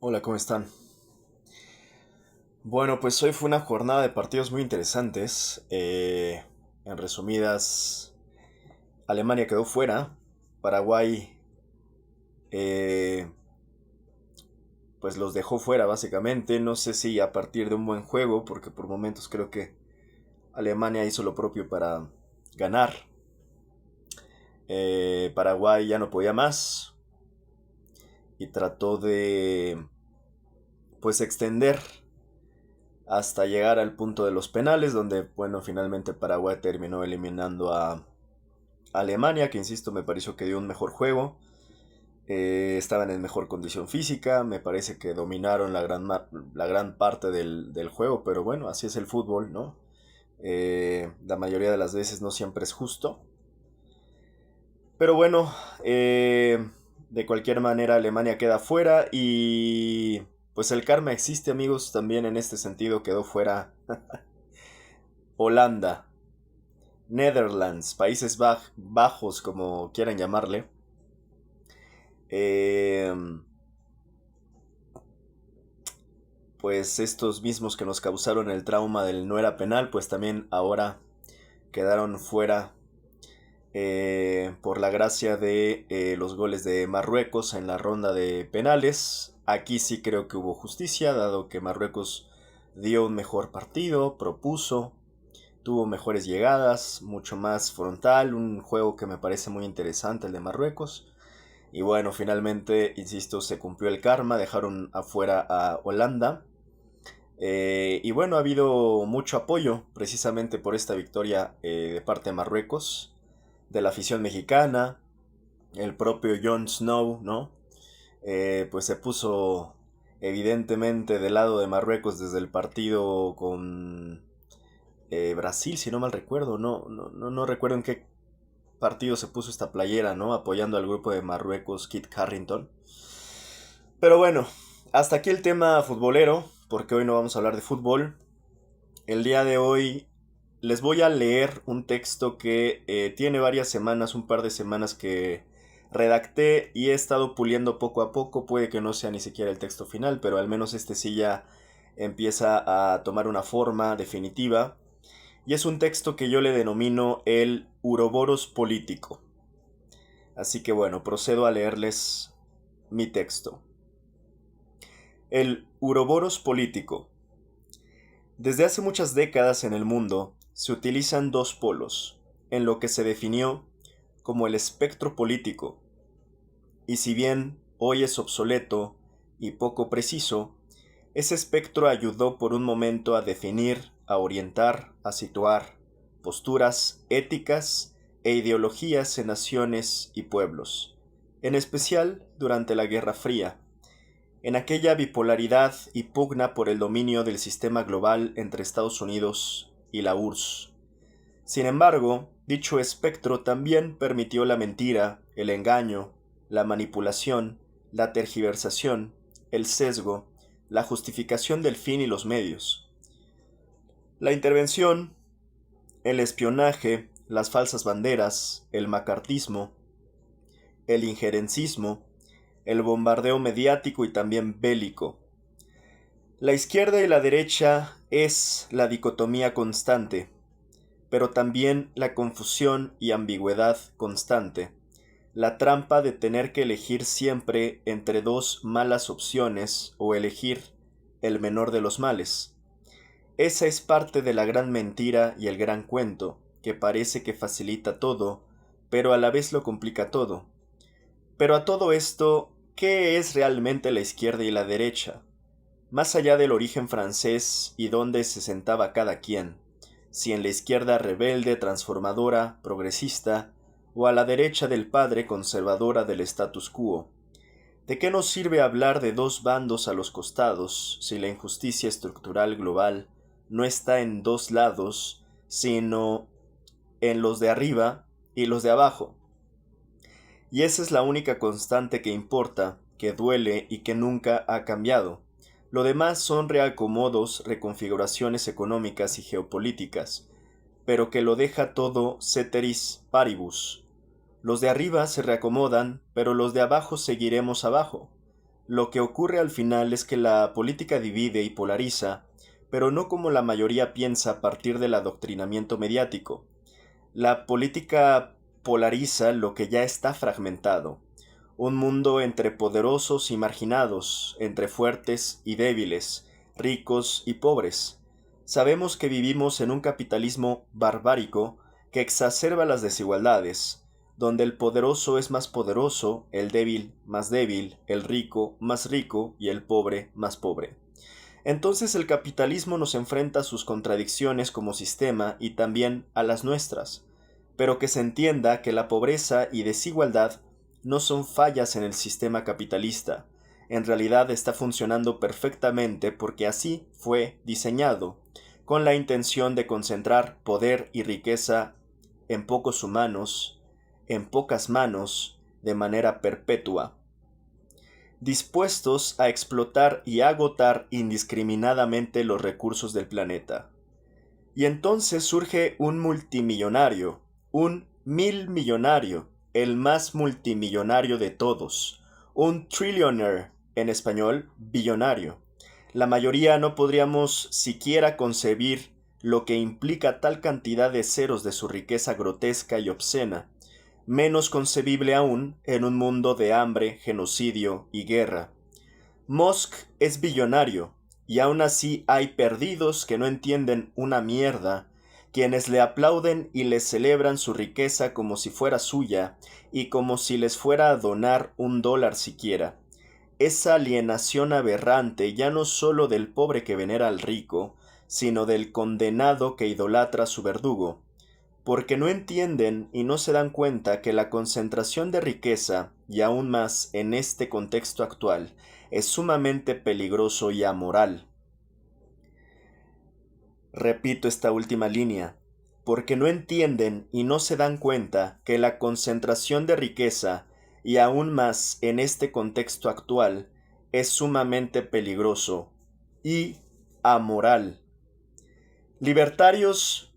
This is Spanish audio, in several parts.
Hola, ¿cómo están? Bueno, pues hoy fue una jornada de partidos muy interesantes. En resumidas, Alemania quedó fuera. Paraguay, eh, pues los dejó fuera básicamente. No sé si a partir de un buen juego, porque por momentos creo que Alemania hizo lo propio para ganar. Paraguay ya no podía más y trató de, pues, extender hasta llegar al punto de los penales, donde, bueno, finalmente Paraguay terminó eliminando a Alemania, que insisto, me pareció que dio un mejor juego. Estaban en mejor condición física, me parece que dominaron la gran parte del juego, pero bueno, así es el fútbol, ¿no? La mayoría de las veces no siempre es justo. Pero bueno, de cualquier manera Alemania queda fuera y pues el karma existe, amigos, también en este sentido quedó fuera Holanda, Netherlands, Bajos, como quieran llamarle. Eh, pues estos mismos que nos causaron el trauma del no era penal, pues también ahora quedaron fuera por la gracia de los goles de Marruecos en la ronda de penales. Aquí sí creo que hubo justicia, dado que Marruecos dio un mejor partido, propuso, tuvo mejores llegadas, mucho más frontal, un juego que me parece muy interesante el de Marruecos. Y bueno, finalmente, insisto, se cumplió el karma, dejaron afuera a Holanda. Y bueno, ha habido mucho apoyo precisamente por esta victoria de parte de Marruecos, de la afición mexicana, el propio Jon Snow, ¿no? Pues se puso evidentemente del lado de Marruecos desde el partido con Brasil, si no mal recuerdo, no recuerdo en qué partido se puso esta playera, ¿no? Apoyando al grupo de Marruecos, Kit Harrington. Pero bueno, hasta aquí el tema futbolero, porque hoy no vamos a hablar de fútbol. El día de hoy les voy a leer un texto que tiene varias semanas, un par de semanas que redacté y he estado puliendo poco a poco. Puede que no sea ni siquiera el texto final, pero al menos este sí ya empieza a tomar una forma definitiva. Y es un texto que yo le denomino el Uroboros político. Así que bueno, procedo a leerles mi texto. El Uroboros político. Desde hace muchas décadas en el mundo se utilizan dos polos, en lo que se definió como el espectro político, y si bien hoy es obsoleto y poco preciso, ese espectro ayudó por un momento a definir, a orientar, a situar posturas éticas e ideologías en naciones y pueblos, en especial durante la Guerra Fría, en aquella bipolaridad y pugna por el dominio del sistema global entre Estados Unidos y la URSS. Sin embargo, dicho espectro también permitió la mentira, el engaño, la manipulación, la tergiversación, el sesgo, la justificación del fin y los medios. La intervención, el espionaje, las falsas banderas, el macartismo, el injerencismo, el bombardeo mediático y también bélico. La izquierda y la derecha es la dicotomía constante, pero también la confusión y ambigüedad constante, la trampa de tener que elegir siempre entre dos malas opciones o elegir el menor de los males. Esa es parte de la gran mentira y el gran cuento, que parece que facilita todo, pero a la vez lo complica todo. Pero a todo esto, ¿qué es realmente la izquierda y la derecha? Más allá del origen francés y dónde se sentaba cada quien, si en la izquierda rebelde, transformadora, progresista, o a la derecha del padre conservadora del status quo. ¿De qué nos sirve hablar de dos bandos a los costados si la injusticia estructural global no está en dos lados, sino en los de arriba y los de abajo? Y esa es la única constante que importa, que duele y que nunca ha cambiado. Lo demás son reacomodos, reconfiguraciones económicas y geopolíticas, pero que lo deja todo ceteris paribus. Los de arriba se reacomodan, pero los de abajo seguiremos abajo. Lo que ocurre al final es que la política divide y polariza, pero no como la mayoría piensa a partir del adoctrinamiento mediático. La política polariza lo que ya está fragmentado. Un mundo entre poderosos y marginados, entre fuertes y débiles, ricos y pobres. Sabemos que vivimos en un capitalismo barbárico que exacerba las desigualdades, donde el poderoso es más poderoso, el débil más débil, el rico más rico y el pobre más pobre. Entonces el capitalismo nos enfrenta a sus contradicciones como sistema y también a las nuestras, pero que se entienda que la pobreza y desigualdad no son fallas en el sistema capitalista, en realidad está funcionando perfectamente porque así fue diseñado, con la intención de concentrar poder y riqueza en pocos humanos, en pocas manos, de manera perpetua, dispuestos a explotar y agotar indiscriminadamente los recursos del planeta. Y entonces surge un multimillonario, un milmillonario, el más multimillonario de todos, un trillionaire, en español, billonario. La mayoría no podríamos siquiera concebir lo que implica tal cantidad de ceros de su riqueza grotesca y obscena, menos concebible aún en un mundo de hambre, genocidio y guerra. Musk es billonario, y aún así hay perdidos que no entienden una mierda, quienes le aplauden y le celebran su riqueza como si fuera suya, y como si les fuera a donar $1 siquiera. Esa alienación aberrante ya no sólo del pobre que venera al rico, sino del condenado que idolatra a su verdugo, porque no entienden y no se dan cuenta que la concentración de riqueza, y aún más en este contexto actual, es sumamente peligroso y amoral. Repito esta última línea, porque no entienden y no se dan cuenta que la concentración de riqueza, y aún más en este contexto actual, es sumamente peligroso y amoral. Libertarios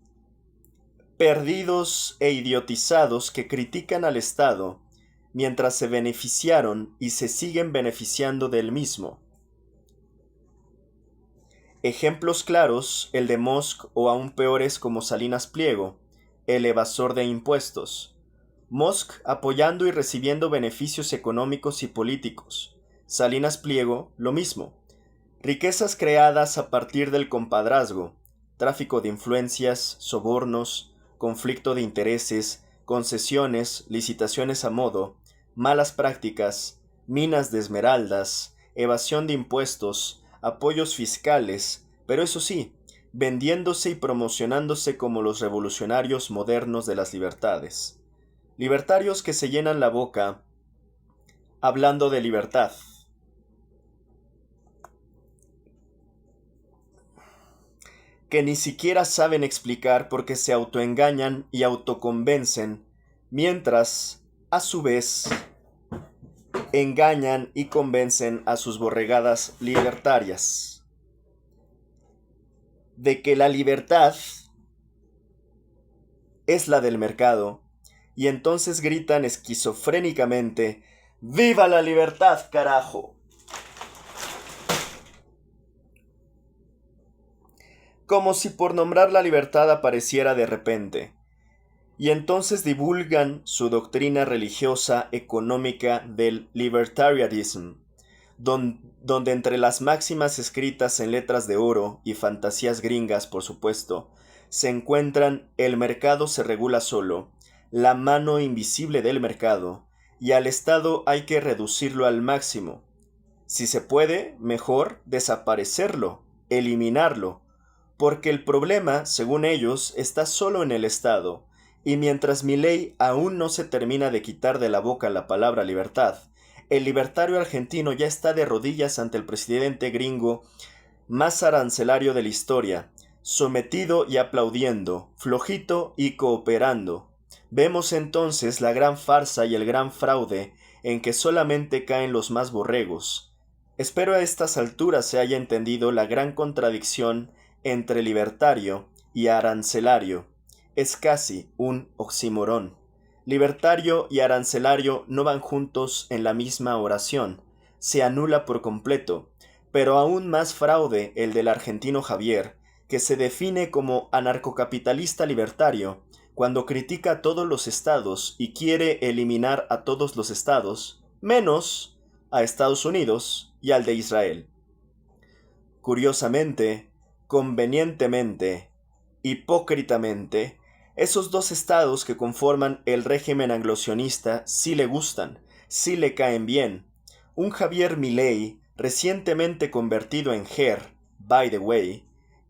perdidos e idiotizados que critican al Estado, mientras se beneficiaron y se siguen beneficiando del mismo. Ejemplos claros, el de Musk o aún peores como Salinas Pliego, el evasor de impuestos. Musk apoyando y recibiendo beneficios económicos y políticos. Salinas Pliego, lo mismo. Riquezas creadas a partir del compadrazgo, tráfico de influencias, sobornos, conflicto de intereses, concesiones, licitaciones a modo, malas prácticas, minas de esmeraldas, evasión de impuestos, apoyos fiscales, pero eso sí, vendiéndose y promocionándose como los revolucionarios modernos de las libertades. Libertarios que se llenan la boca hablando de libertad, que ni siquiera saben explicar porque se autoengañan y autoconvencen, mientras, a su vez, engañan y convencen a sus borregadas libertarias de que la libertad es la del mercado, y entonces gritan esquizofrénicamente: ¡Viva la libertad, carajo! Como si por nombrar la libertad apareciera de repente. Y entonces divulgan su doctrina religiosa económica del libertarianism, donde entre las máximas escritas en letras de oro y fantasías gringas, por supuesto, se encuentran el mercado se regula solo, la mano invisible del mercado, y al Estado hay que reducirlo al máximo. Si se puede, mejor desaparecerlo, eliminarlo, porque el problema, según ellos, está solo en el Estado, y mientras Milei aún no se termina de quitar de la boca la palabra libertad, el libertario argentino ya está de rodillas ante el presidente gringo más arancelario de la historia, sometido y aplaudiendo, flojito y cooperando. Vemos entonces la gran farsa y el gran fraude en que solamente caen los más borregos. Espero a estas alturas se haya entendido la gran contradicción entre libertario y arancelario. Es casi un oxímoron. Libertario y arancelario no van juntos en la misma oración, se anula por completo, pero aún más fraude el del argentino Javier, que se define como anarcocapitalista libertario, cuando critica a todos los estados y quiere eliminar a todos los estados, menos a Estados Unidos y al de Israel. Curiosamente, convenientemente, hipócritamente, esos dos estados que conforman el régimen anglosionista sí le gustan, sí le caen bien. Un Javier Milei, recientemente convertido en Ger, by the way,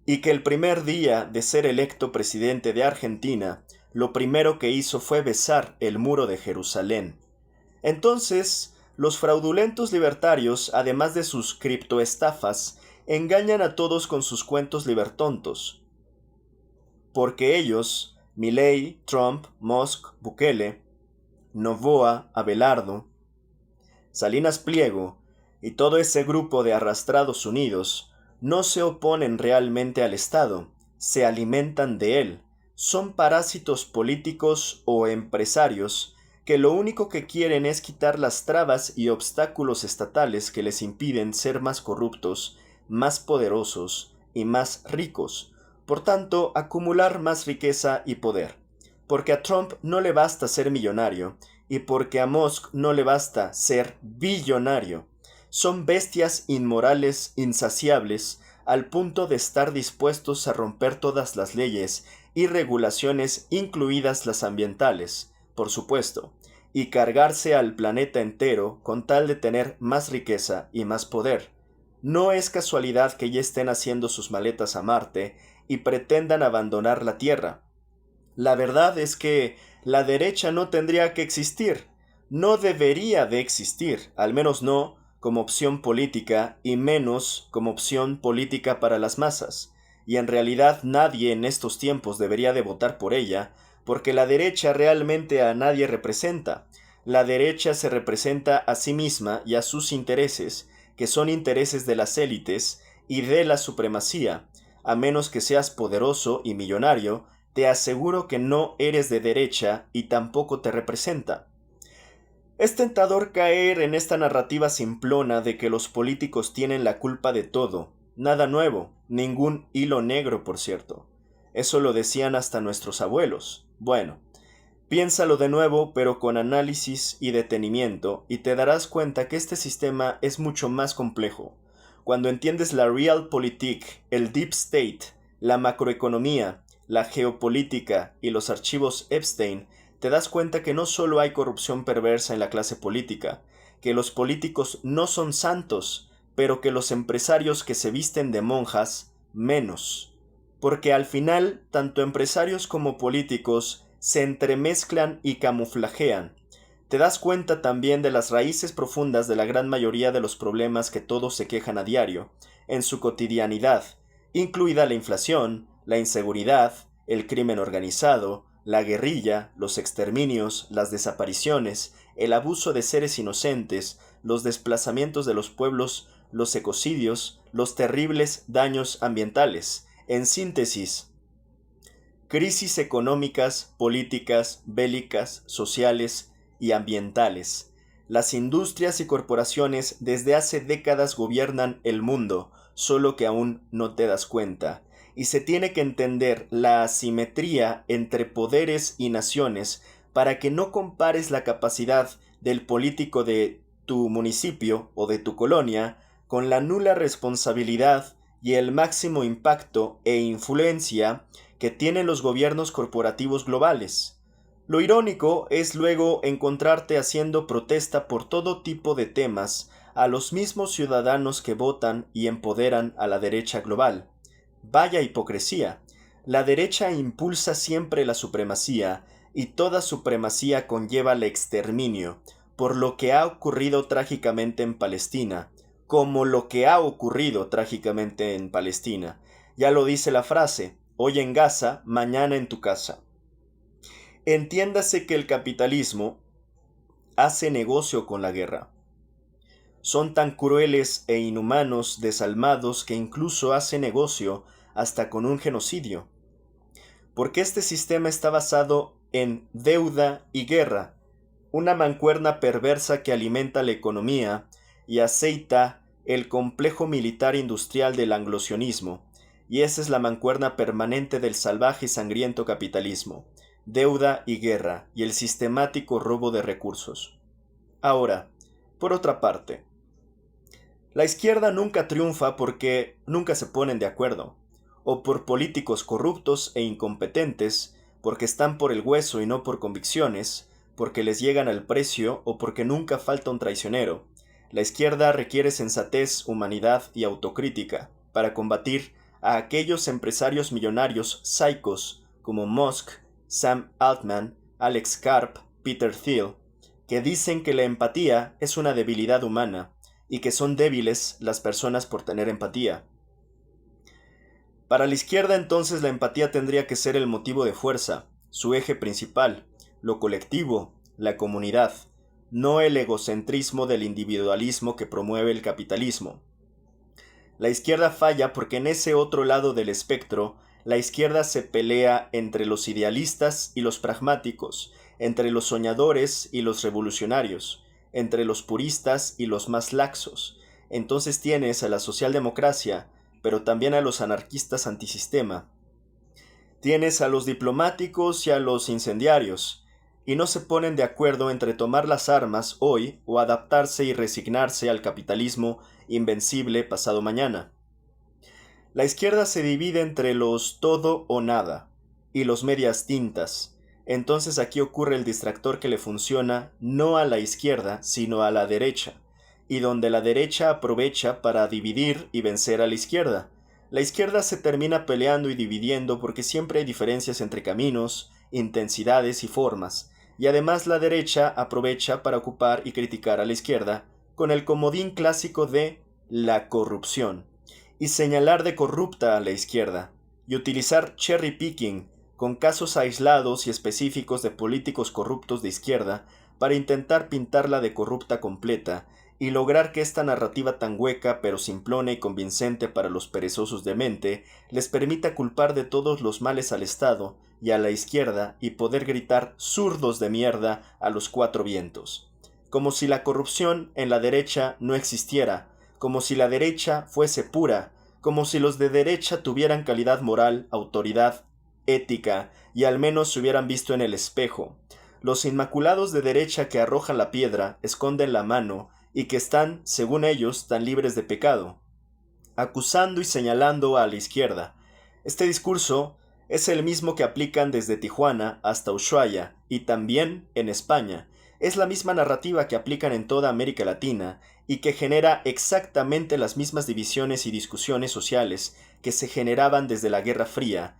y que el primer día de ser electo presidente de Argentina, lo primero que hizo fue besar el muro de Jerusalén. Entonces, los fraudulentos libertarios, además de sus criptoestafas, engañan a todos con sus cuentos libertontos. Porque ellos, Milei, Trump, Musk, Bukele, Novoa, Abelardo, Salinas Pliego y todo ese grupo de arrastrados unidos, no se oponen realmente al Estado, se alimentan de él, son parásitos políticos o empresarios que lo único que quieren es quitar las trabas y obstáculos estatales que les impiden ser más corruptos, más poderosos y más ricos, por tanto, acumular más riqueza y poder. Porque a Trump no le basta ser millonario, y porque a Musk no le basta ser billonario. Son bestias inmorales, insaciables, al punto de estar dispuestos a romper todas las leyes y regulaciones, incluidas las ambientales, por supuesto, y cargarse al planeta entero con tal de tener más riqueza y más poder. No es casualidad que ya estén haciendo sus maletas a Marte y pretendan abandonar la Tierra. La verdad es que la derecha no tendría que existir, no debería de existir, al menos no como opción política y menos como opción política para las masas, y en realidad nadie en estos tiempos debería de votar por ella, porque la derecha realmente a nadie representa. La derecha se representa a sí misma y a sus intereses, que son intereses de las élites y de la supremacía. A menos que seas poderoso y millonario, te aseguro que no eres de derecha y tampoco te representa. Es tentador caer en esta narrativa simplona de que los políticos tienen la culpa de todo. Nada nuevo, ningún hilo negro, por cierto. Eso lo decían hasta nuestros abuelos. Bueno, piénsalo de nuevo, pero con análisis y detenimiento, y te darás cuenta que este sistema es mucho más complejo. Cuando entiendes la Realpolitik, el Deep State, la macroeconomía, la geopolítica y los archivos Epstein, te das cuenta que no solo hay corrupción perversa en la clase política, que los políticos no son santos, pero que los empresarios que se visten de monjas, menos. Porque al final, tanto empresarios como políticos se entremezclan y camuflajean. Te das cuenta también de las raíces profundas de la gran mayoría de los problemas que todos se quejan a diario, en su cotidianidad, incluida la inflación, la inseguridad, el crimen organizado, la guerrilla, los exterminios, las desapariciones, el abuso de seres inocentes, los desplazamientos de los pueblos, los ecocidios, los terribles daños ambientales. En síntesis, crisis económicas, políticas, bélicas, sociales y ambientales. Las industrias y corporaciones desde hace décadas gobiernan el mundo, solo que aún no te das cuenta. Y se tiene que entender la asimetría entre poderes y naciones para que no compares la capacidad del político de tu municipio o de tu colonia con la nula responsabilidad y el máximo impacto e influencia que tienen los gobiernos corporativos globales. Lo irónico es luego encontrarte haciendo protesta por todo tipo de temas a los mismos ciudadanos que votan y empoderan a la derecha global. Vaya hipocresía. La derecha impulsa siempre la supremacía, y toda supremacía conlleva el exterminio, por lo que ha ocurrido trágicamente en Palestina, como lo que ha ocurrido trágicamente en Palestina. Ya lo dice la frase, hoy en Gaza, mañana en tu casa. Entiéndase que el capitalismo hace negocio con la guerra. Son tan crueles e inhumanos, desalmados, que incluso hace negocio hasta con un genocidio. Porque este sistema está basado en deuda y guerra, una mancuerna perversa que alimenta la economía y aceita el complejo militar industrial del anglosionismo, y esa es la mancuerna permanente del salvaje y sangriento capitalismo, deuda y guerra, y el sistemático robo de recursos. Ahora, por otra parte, la izquierda nunca triunfa porque nunca se ponen de acuerdo, o por políticos corruptos e incompetentes, porque están por el hueso y no por convicciones, porque les llegan al precio o porque nunca falta un traicionero. La izquierda requiere sensatez, humanidad y autocrítica para combatir a aquellos empresarios millonarios psicos como Musk, Sam Altman, Alex Karp, Peter Thiel, que dicen que la empatía es una debilidad humana y que son débiles las personas por tener empatía. Para la izquierda entonces la empatía tendría que ser el motivo de fuerza, su eje principal, lo colectivo, la comunidad, no el egocentrismo del individualismo que promueve el capitalismo. La izquierda falla porque en ese otro lado del espectro, la izquierda se pelea entre los idealistas y los pragmáticos, entre los soñadores y los revolucionarios, entre los puristas y los más laxos. Entonces tienes a la socialdemocracia, pero también a los anarquistas antisistema. Tienes a los diplomáticos y a los incendiarios, y no se ponen de acuerdo entre tomar las armas hoy o adaptarse y resignarse al capitalismo invencible pasado mañana. La izquierda se divide entre los todo o nada y los medias tintas. Entonces aquí ocurre el distractor que le funciona no a la izquierda, sino a la derecha, y donde la derecha aprovecha para dividir y vencer a la izquierda. La izquierda se termina peleando y dividiendo porque siempre hay diferencias entre caminos, intensidades y formas, y además la derecha aprovecha para ocupar y criticar a la izquierda con el comodín clásico de la corrupción, y señalar de corrupta a la izquierda, y utilizar cherry picking con casos aislados y específicos de políticos corruptos de izquierda para intentar pintarla de corrupta completa y lograr que esta narrativa tan hueca pero simplona y convincente para los perezosos de mente les permita culpar de todos los males al Estado y a la izquierda y poder gritar zurdos de mierda a los cuatro vientos. Como si la corrupción en la derecha no existiera, como si la derecha fuese pura, como si los de derecha tuvieran calidad moral, autoridad, ética y al menos se hubieran visto en el espejo. Los inmaculados de derecha que arrojan la piedra, esconden la mano y que están, según ellos, tan libres de pecado, acusando y señalando a la izquierda. Este discurso es el mismo que aplican desde Tijuana hasta Ushuaia y también en España. Es la misma narrativa que aplican en toda América Latina y que genera exactamente las mismas divisiones y discusiones sociales que se generaban desde la Guerra Fría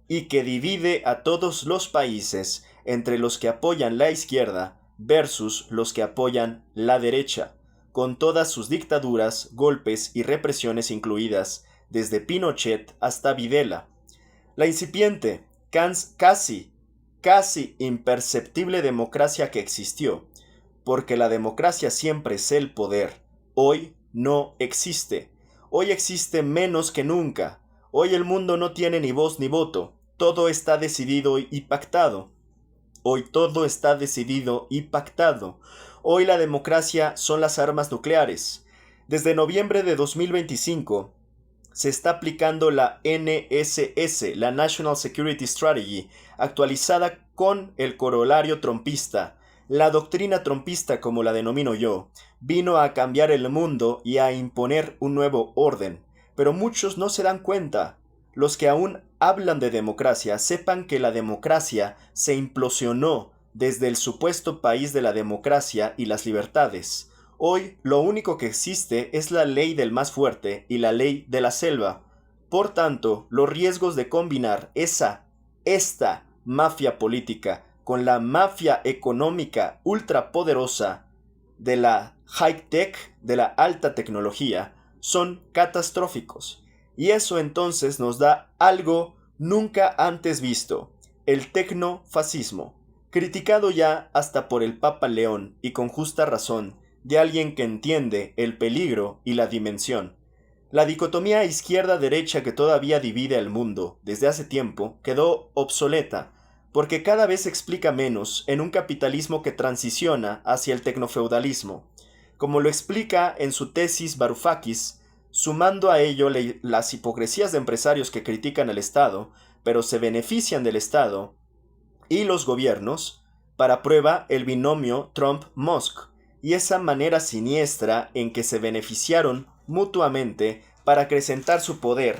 y que divide a todos los países entre los que apoyan la izquierda versus los que apoyan la derecha, con todas sus dictaduras, golpes y represiones incluidas, desde Pinochet hasta Videla. La incipiente, casi imperceptible democracia que existió, porque la democracia siempre es el poder, hoy no existe. Hoy existe menos que nunca. Hoy el mundo no tiene ni voz ni voto. Todo está decidido y pactado. Hoy todo está decidido y pactado. Hoy la democracia son las armas nucleares. Desde noviembre de 2025 se está aplicando la NSS, la National Security Strategy, actualizada con el corolario trompista. La doctrina trompista, como la denomino yo, vino a cambiar el mundo y a imponer un nuevo orden. Pero muchos no se dan cuenta. Los que aún hablan de democracia, sepan que la democracia se implosionó desde el supuesto país de la democracia y las libertades. Hoy lo único que existe es la ley del más fuerte y la ley de la selva. Por tanto, los riesgos de combinar esta mafia política con la mafia económica ultrapoderosa de la high-tech, de la alta tecnología, son catastróficos. Y eso entonces nos da algo nunca antes visto, el tecnofascismo, criticado ya hasta por el Papa León y con justa razón, de alguien que entiende el peligro y la dimensión. La dicotomía izquierda-derecha que todavía divide al mundo desde hace tiempo quedó obsoleta, porque cada vez se explica menos en un capitalismo que transiciona hacia el tecnofeudalismo. Como lo explica en su tesis Varoufakis, sumando a ello las hipocresías de empresarios que critican al Estado, pero se benefician del Estado, y los gobiernos, para prueba el binomio Trump-Musk, y esa manera siniestra en que se beneficiaron mutuamente para acrecentar su poder.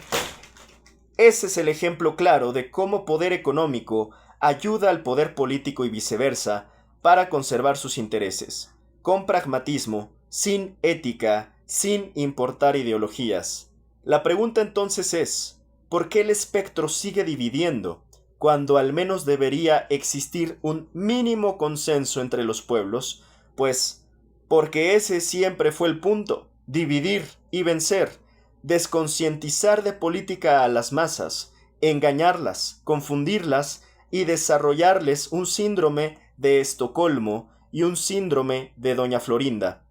Ese es el ejemplo claro de cómo poder económico ayuda al poder político y viceversa para conservar sus intereses, con pragmatismo, sin ética, sin importar ideologías. La pregunta entonces es, ¿por qué el espectro sigue dividiendo, cuando al menos debería existir un mínimo consenso entre los pueblos? Pues, porque ese siempre fue el punto, dividir y vencer, desconcientizar de política a las masas, engañarlas, confundirlas y desarrollarles un síndrome de Estocolmo y un síndrome de Doña Florinda,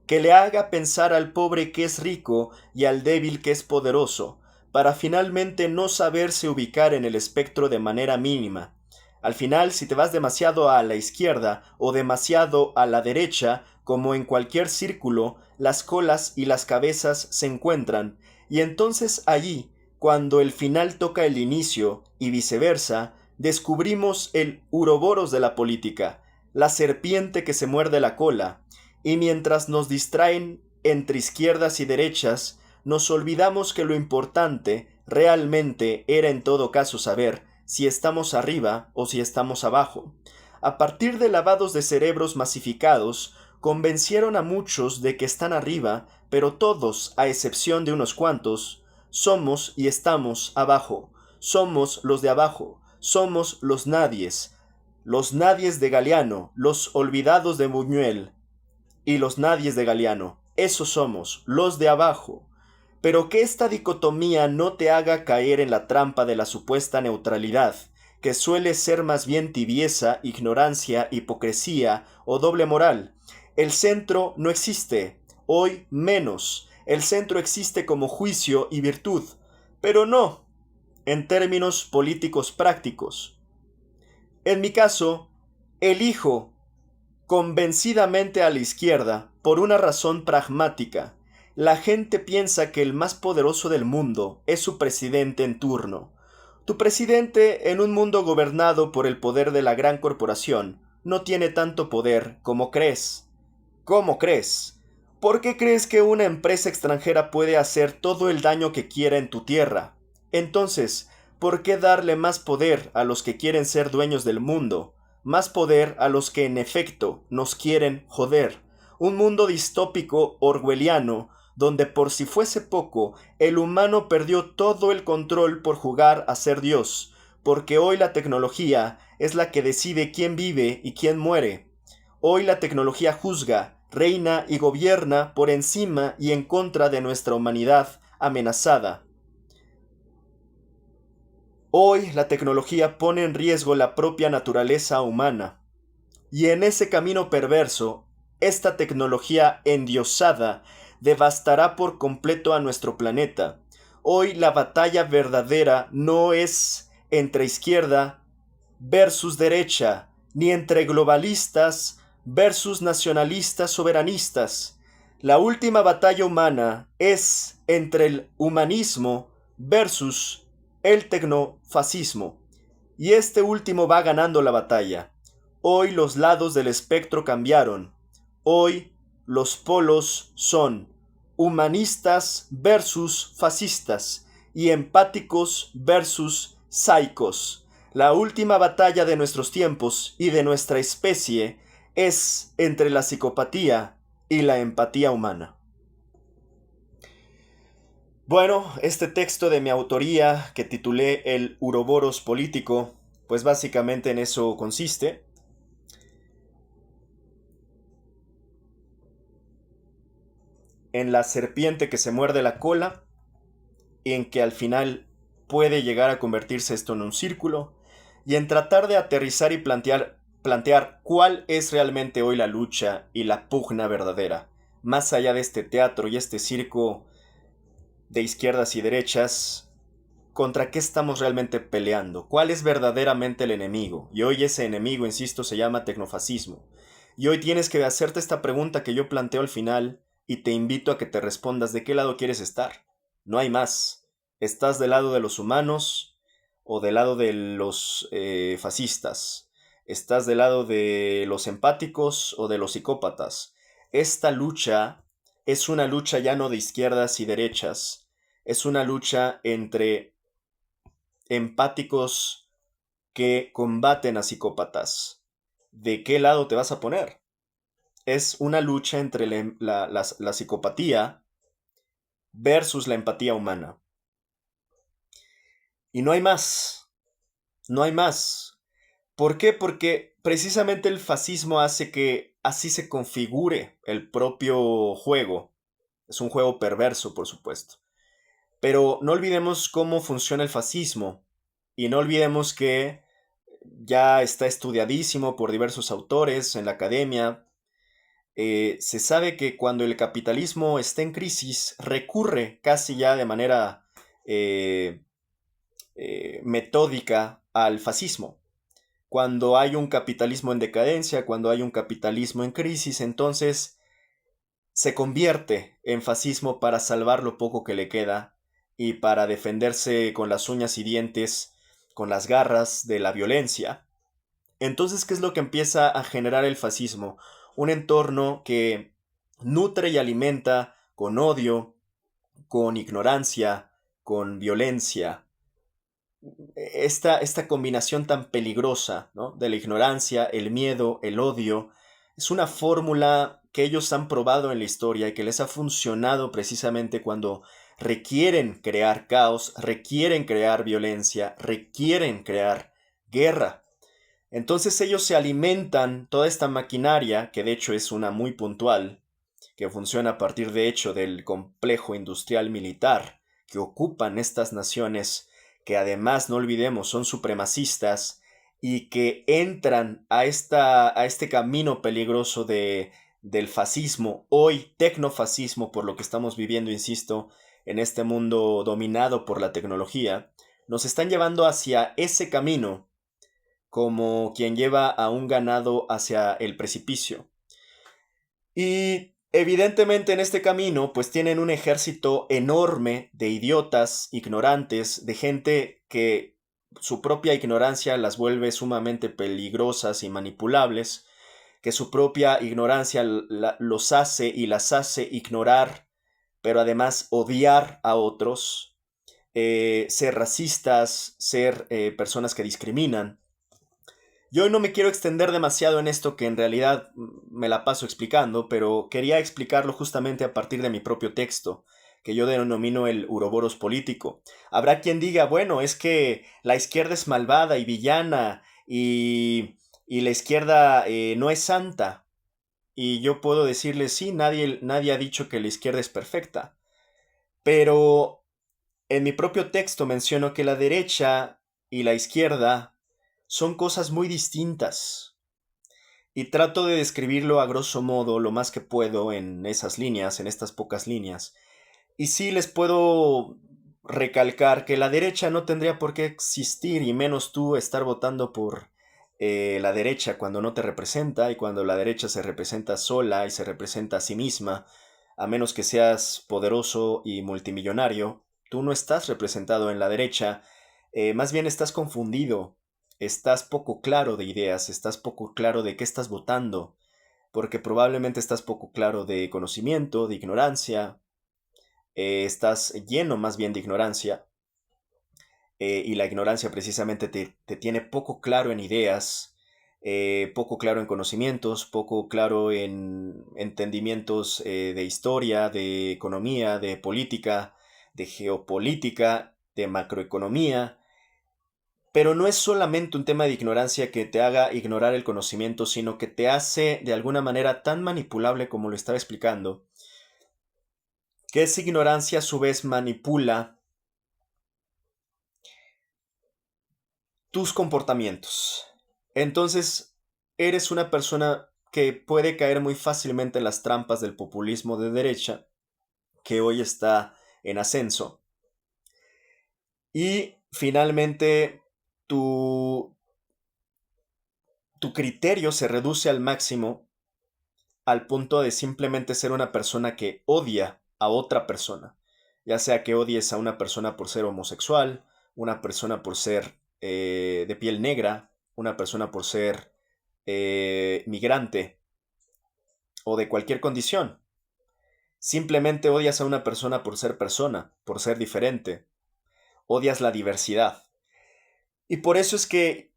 que le haga pensar al pobre que es rico y al débil que es poderoso, para finalmente no saberse ubicar en el espectro de manera mínima. Al final, si te vas demasiado a la izquierda o demasiado a la derecha, como en cualquier círculo, las colas y las cabezas se encuentran, y entonces allí, cuando el final toca el inicio, y viceversa, descubrimos el uroboros de la política, la serpiente que se muerde la cola, y mientras nos distraen entre izquierdas y derechas, nos olvidamos que lo importante realmente era en todo caso saber si estamos arriba o si estamos abajo. A partir de lavados de cerebros masificados, convencieron a muchos de que están arriba, pero todos, a excepción de unos cuantos, somos y estamos abajo. Somos los de abajo, somos los nadies de Galeano, los olvidados de Buñuel y los nadies de Galeano. Esos somos, los de abajo. Pero que esta dicotomía no te haga caer en la trampa de la supuesta neutralidad, que suele ser más bien tibieza, ignorancia, hipocresía o doble moral. El centro no existe, hoy menos. El centro existe como juicio y virtud, pero no en términos políticos prácticos. En mi caso, elijo convencidamente a la izquierda por una razón pragmática. La gente piensa que el más poderoso del mundo es su presidente en turno. Tu presidente, en un mundo gobernado por el poder de la gran corporación, no tiene tanto poder como crees. ¿Cómo crees? ¿Por qué crees que una empresa extranjera puede hacer todo el daño que quiera en tu tierra? Entonces, ¿por qué darle más poder a los que quieren ser dueños del mundo? Más poder a los que en efecto nos quieren joder. Un mundo distópico orwelliano, donde por si fuese poco, el humano perdió todo el control por jugar a ser Dios, porque hoy la tecnología es la que decide quién vive y quién muere. Hoy la tecnología juzga, reina y gobierna por encima y en contra de nuestra humanidad amenazada. Hoy la tecnología pone en riesgo la propia naturaleza humana. Y en ese camino perverso, esta tecnología endiosada devastará por completo a nuestro planeta. Hoy la batalla verdadera no es entre izquierda versus derecha, ni entre globalistas versus nacionalistas soberanistas. La última batalla humana es entre el humanismo versus el tecnofascismo. Y este último va ganando la batalla. Hoy los lados del espectro cambiaron. Hoy los polos son humanistas versus fascistas y empáticos versus psicos. La última batalla de nuestros tiempos y de nuestra especie es entre la psicopatía y la empatía humana. Bueno, este texto de mi autoría que titulé El Uroboros político, pues básicamente en eso consiste. En la serpiente que se muerde la cola y en que al final puede llegar a convertirse esto en un círculo, y en tratar de aterrizar y plantear cuál es realmente hoy la lucha y la pugna verdadera, más allá de este teatro y este circo de izquierdas y derechas. ¿Contra qué estamos realmente peleando? ¿Cuál es verdaderamente el enemigo? Y hoy ese enemigo, insisto, se llama tecnofascismo. Y hoy tienes que hacerte esta pregunta que yo planteo al final y te invito a que te respondas de qué lado quieres estar. No hay más. ¿Estás del lado de los humanos o del lado de los fascistas? ¿Estás del lado de los empáticos o de los psicópatas? Esta lucha es una lucha ya no de izquierdas y derechas, es una lucha entre empáticos que combaten a psicópatas. ¿De qué lado te vas a poner? Es una lucha entre la psicopatía versus la empatía humana. Y no hay más, no hay más. ¿Por qué? Porque precisamente el fascismo hace que así se configure el propio juego. Es un juego perverso, por supuesto. Pero no olvidemos cómo funciona el fascismo. Y no olvidemos que ya está estudiadísimo por diversos autores en la academia. Se sabe que cuando el capitalismo está en crisis, recurre casi ya de manera eh, metódica al fascismo. Cuando hay un capitalismo en decadencia, cuando hay un capitalismo en crisis, entonces se convierte en fascismo para salvar lo poco que le queda y para defenderse con las uñas y dientes, con las garras de la violencia. Entonces, ¿qué es lo que empieza a generar el fascismo? Un entorno que nutre y alimenta con odio, con ignorancia, con violencia. Esta combinación tan peligrosa, ¿no? De la ignorancia, el miedo, el odio, es una fórmula que ellos han probado en la historia y que les ha funcionado precisamente cuando requieren crear caos, requieren crear violencia, requieren crear guerra. Entonces ellos se alimentan toda esta maquinaria, que de hecho es una muy puntual, que funciona a partir de hecho del complejo industrial militar que ocupan estas naciones, que además no olvidemos son supremacistas y que entran a este camino peligroso del fascismo, hoy tecnofascismo, por lo que estamos viviendo, insisto, en este mundo dominado por la tecnología, nos están llevando hacia ese camino como quien lleva a un ganado hacia el precipicio. Y evidentemente en este camino pues tienen un ejército enorme de idiotas, ignorantes, de gente que su propia ignorancia las vuelve sumamente peligrosas y manipulables, que su propia ignorancia los hace y las hace ignorar, pero además odiar a otros, ser racistas, ser personas que discriminan. Yo hoy no me quiero extender demasiado en esto que en realidad me la paso explicando, pero quería explicarlo justamente a partir de mi propio texto, que yo denomino el Uroboros político. Habrá quien diga, bueno, es que la izquierda es malvada y villana y la izquierda no es santa. Y yo puedo decirle, sí, nadie ha dicho que la izquierda es perfecta. Pero en mi propio texto menciono que la derecha y la izquierda son cosas muy distintas. Y trato de describirlo a grosso modo lo más que puedo en esas líneas, en estas pocas líneas. Y sí les puedo recalcar que la derecha no tendría por qué existir y menos tú estar votando por la derecha cuando no te representa y cuando la derecha se representa sola y se representa a sí misma, a menos que seas poderoso y multimillonario, tú no estás representado en la derecha, más bien estás confundido, estás poco claro de ideas, estás poco claro de qué estás votando, porque probablemente estás poco claro de conocimiento, de ignorancia, estás lleno más bien de ignorancia, y la ignorancia precisamente te tiene poco claro en ideas, poco claro en conocimientos, poco claro en entendimientos de historia, de economía, de política, de geopolítica, de macroeconomía. Pero no es solamente un tema de ignorancia que te haga ignorar el conocimiento, sino que te hace de alguna manera tan manipulable como lo estaba explicando, que esa ignorancia a su vez manipula tus comportamientos. Entonces, eres una persona que puede caer muy fácilmente en las trampas del populismo de derecha, que hoy está en ascenso. Y finalmente, tu criterio se reduce al máximo al punto de simplemente ser una persona que odia a otra persona, ya sea que odies a una persona por ser homosexual, una persona por ser de piel negra, una persona por ser migrante o de cualquier condición. Simplemente odias a una persona, por ser diferente. Odias la diversidad. Y por eso es que,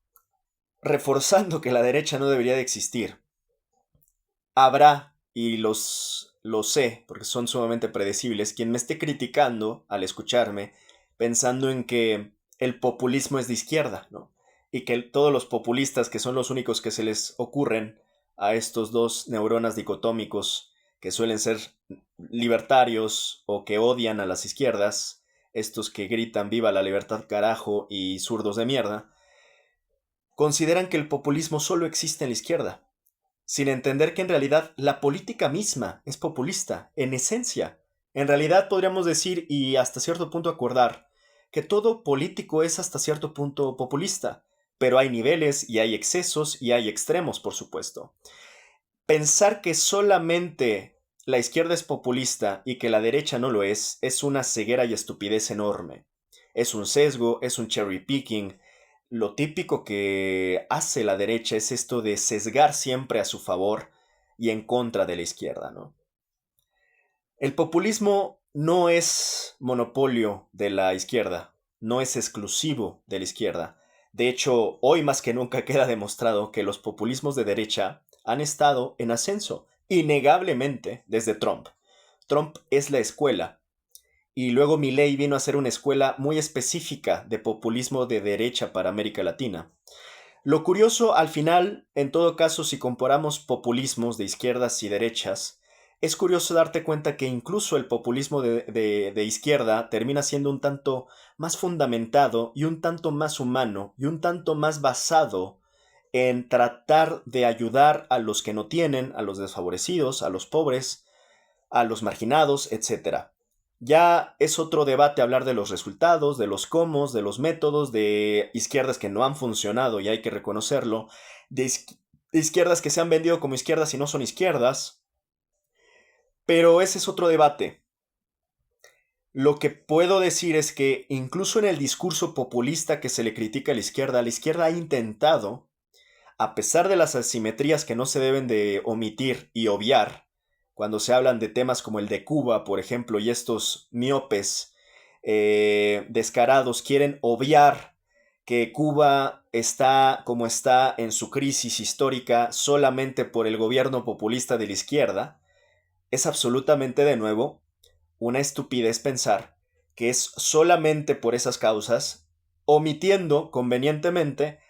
reforzando que la derecha no debería de existir, habrá, y lo sé, porque son sumamente predecibles, quien me esté criticando al escucharme, pensando en que el populismo es de izquierda, ¿no? Y que todos los populistas, que son los únicos que se les ocurren a estos dos neuronas dicotómicos, que suelen ser libertarios o que odian a las izquierdas, estos que gritan viva la libertad carajo y zurdos de mierda, consideran que el populismo solo existe en la izquierda, sin entender que en realidad la política misma es populista, en esencia. En realidad podríamos decir, y hasta cierto punto acordar, que todo político es hasta cierto punto populista, pero hay niveles y hay excesos y hay extremos, por supuesto. Pensar que solamente la izquierda es populista y que la derecha no lo es una ceguera y estupidez enorme. Es un sesgo, es un cherry picking. Lo típico que hace la derecha es esto de sesgar siempre a su favor y en contra de la izquierda, ¿no? El populismo no es monopolio de la izquierda, no es exclusivo de la izquierda. De hecho, hoy más que nunca queda demostrado que los populismos de derecha han estado en ascenso, innegablemente desde Trump. Trump es la escuela, y luego Milei vino a ser una escuela muy específica de populismo de derecha para América Latina. Lo curioso, al final, en todo caso, si comparamos populismos de izquierdas y derechas, es curioso darte cuenta que incluso el populismo de izquierda termina siendo un tanto más fundamentado y un tanto más humano y un tanto más basado en tratar de ayudar a los que no tienen, a los desfavorecidos, a los pobres, a los marginados, etcétera. Ya es otro debate hablar de los resultados, de los cómo, de los métodos, de izquierdas que no han funcionado y hay que reconocerlo, de izquierdas que se han vendido como izquierdas y no son izquierdas, pero ese es otro debate. Lo que puedo decir es que incluso en el discurso populista que se le critica a la izquierda ha intentado, a pesar de las asimetrías que no se deben de omitir y obviar, cuando se hablan de temas como el de Cuba, por ejemplo, y estos miopes descarados quieren obviar que Cuba está como está en su crisis histórica solamente por el gobierno populista de la izquierda, es absolutamente de nuevo una estupidez pensar que es solamente por esas causas, omitiendo convenientemente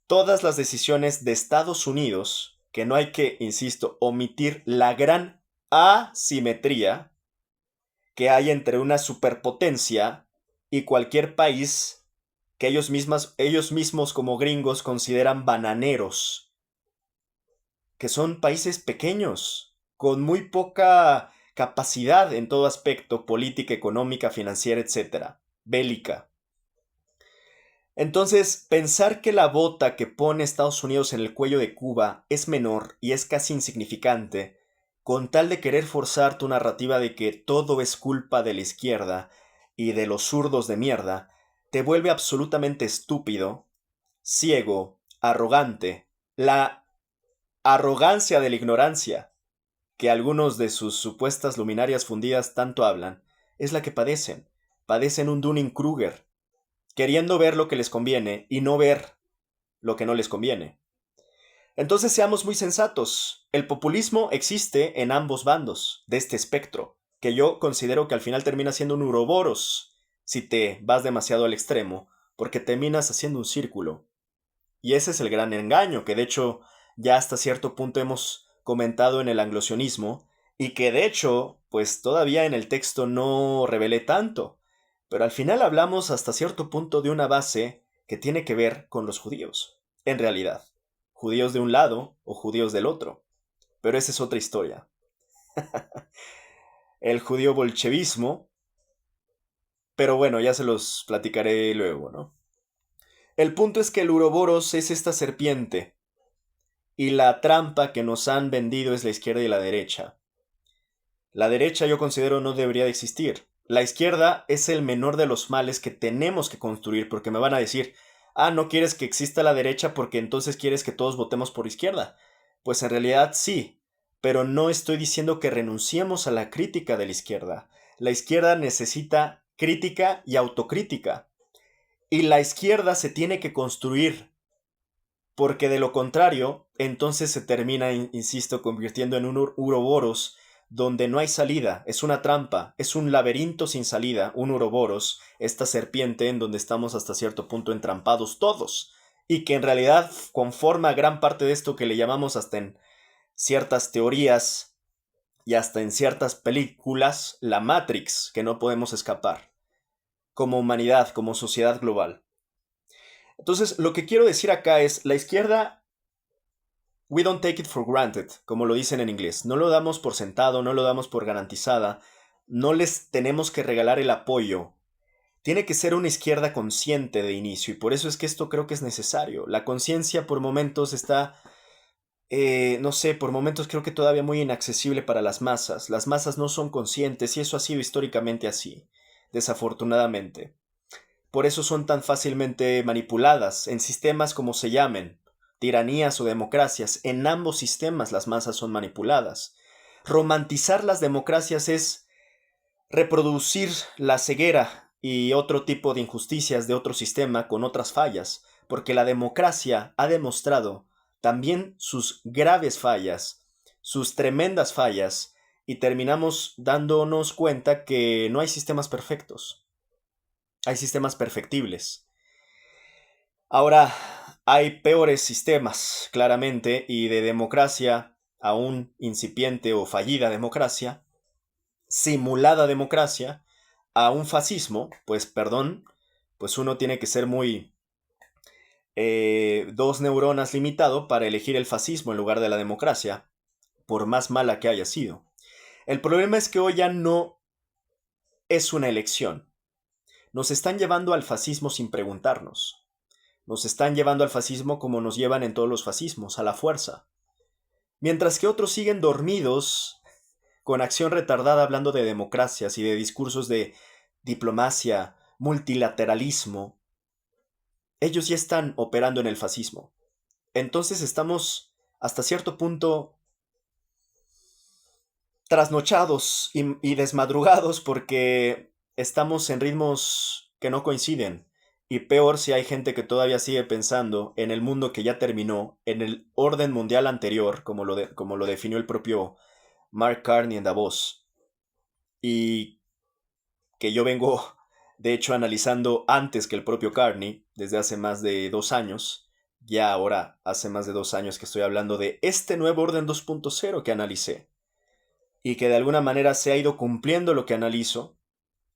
todas las decisiones de Estados Unidos, que no hay que, insisto, omitir la gran asimetría que hay entre una superpotencia y cualquier país que ellos mismos como gringos consideran bananeros, que son países pequeños, con muy poca capacidad en todo aspecto, política, económica, financiera, etcétera, bélica. Entonces, pensar que la bota que pone Estados Unidos en el cuello de Cuba es menor y es casi insignificante, con tal de querer forzar tu narrativa de que todo es culpa de la izquierda y de los zurdos de mierda, te vuelve absolutamente estúpido, ciego, arrogante, la arrogancia de la ignorancia, que algunos de sus supuestas luminarias fundidas tanto hablan, es la que padecen. Padecen un Dunning-Kruger, queriendo ver lo que les conviene y no ver lo que no les conviene. Entonces seamos muy sensatos. El populismo existe en ambos bandos de este espectro, que yo considero que al final termina siendo un uroboros si te vas demasiado al extremo, porque terminas haciendo un círculo. Y ese es el gran engaño, que de hecho ya hasta cierto punto hemos comentado en el anglosionismo, y que de hecho, pues todavía en el texto no revelé tanto. Pero al final hablamos hasta cierto punto de una base que tiene que ver con los judíos, en realidad. Judíos de un lado o judíos del otro. Pero esa es otra historia. El judío bolchevismo, pero bueno, ya se los platicaré luego, ¿no? El punto es que el Uroboros es esta serpiente, Y la trampa que nos han vendido es la izquierda y la derecha. La derecha yo considero no debería de existir. La izquierda es el menor de los males que tenemos que construir, porque me van a decir, no quieres que exista la derecha porque entonces quieres que todos votemos por izquierda. Pues en realidad sí, pero no estoy diciendo que renunciemos a la crítica de la izquierda. La izquierda necesita crítica y autocrítica. Y la izquierda se tiene que construir, porque de lo contrario, entonces se termina, insisto, convirtiendo en un uroboros donde no hay salida, es una trampa, es un laberinto sin salida, un uroboros, esta serpiente en donde estamos hasta cierto punto entrampados todos, y que en realidad conforma gran parte de esto que le llamamos hasta en ciertas teorías y hasta en ciertas películas, la Matrix, que no podemos escapar, como humanidad, como sociedad global. Entonces, lo que quiero decir acá es, la izquierda, we don't take it for granted, como lo dicen en inglés. No lo damos por sentado, no lo damos por garantizada, no les tenemos que regalar el apoyo. Tiene que ser una izquierda consciente de inicio, y por eso es que esto creo que es necesario. La conciencia por momentos está, no sé, por momentos creo que todavía muy inaccesible para las masas. Las masas no son conscientes y eso ha sido históricamente así, desafortunadamente. Por eso son tan fácilmente manipuladas, en sistemas como se llamen, tiranías o democracias. En ambos sistemas las masas son manipuladas. Romantizar las democracias es reproducir la ceguera y otro tipo de injusticias de otro sistema con otras fallas, porque la democracia ha demostrado también sus graves fallas, sus tremendas fallas, y terminamos dándonos cuenta que no hay sistemas perfectos. Hay sistemas perfectibles. Ahora, hay peores sistemas, claramente, y de democracia, aún incipiente o fallida democracia, simulada democracia, a un fascismo, pues perdón, pues uno tiene que ser muy dos neuronas limitado para elegir el fascismo en lugar de la democracia, por más mala que haya sido. El problema es que hoy ya no es una elección. Nos están llevando al fascismo sin preguntarnos. Nos están llevando al fascismo como nos llevan en todos los fascismos, a la fuerza. Mientras que otros siguen dormidos, con acción retardada hablando de democracias y de discursos de diplomacia, multilateralismo, ellos ya están operando en el fascismo. Entonces estamos hasta cierto punto trasnochados y desmadrugados porque estamos en ritmos que no coinciden. Y peor si hay gente que todavía sigue pensando en el mundo que ya terminó, en el orden mundial anterior, como lo definió el propio Mark Carney en Davos. Y que yo vengo, de hecho, analizando antes que el propio Carney, desde hace más de 2 años. Ya ahora hace más de 2 años que estoy hablando de este nuevo orden 2.0 que analicé. Y que de alguna manera se ha ido cumpliendo lo que analizo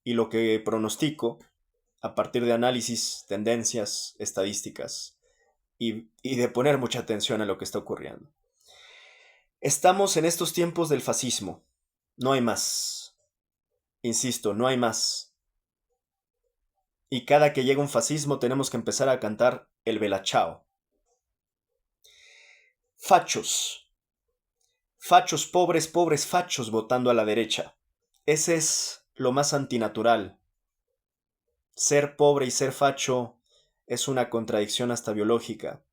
y lo que pronostico a partir de análisis, tendencias, estadísticas y de poner mucha atención a lo que está ocurriendo. Estamos en estos tiempos del fascismo. No hay más. Insisto, no hay más. Y cada que llega un fascismo tenemos que empezar a cantar el Bella Ciao. Fachos. Fachos, pobres, pobres fachos votando a la derecha. Ese es lo más antinatural. Ser pobre y ser facho es una contradicción hasta biológica.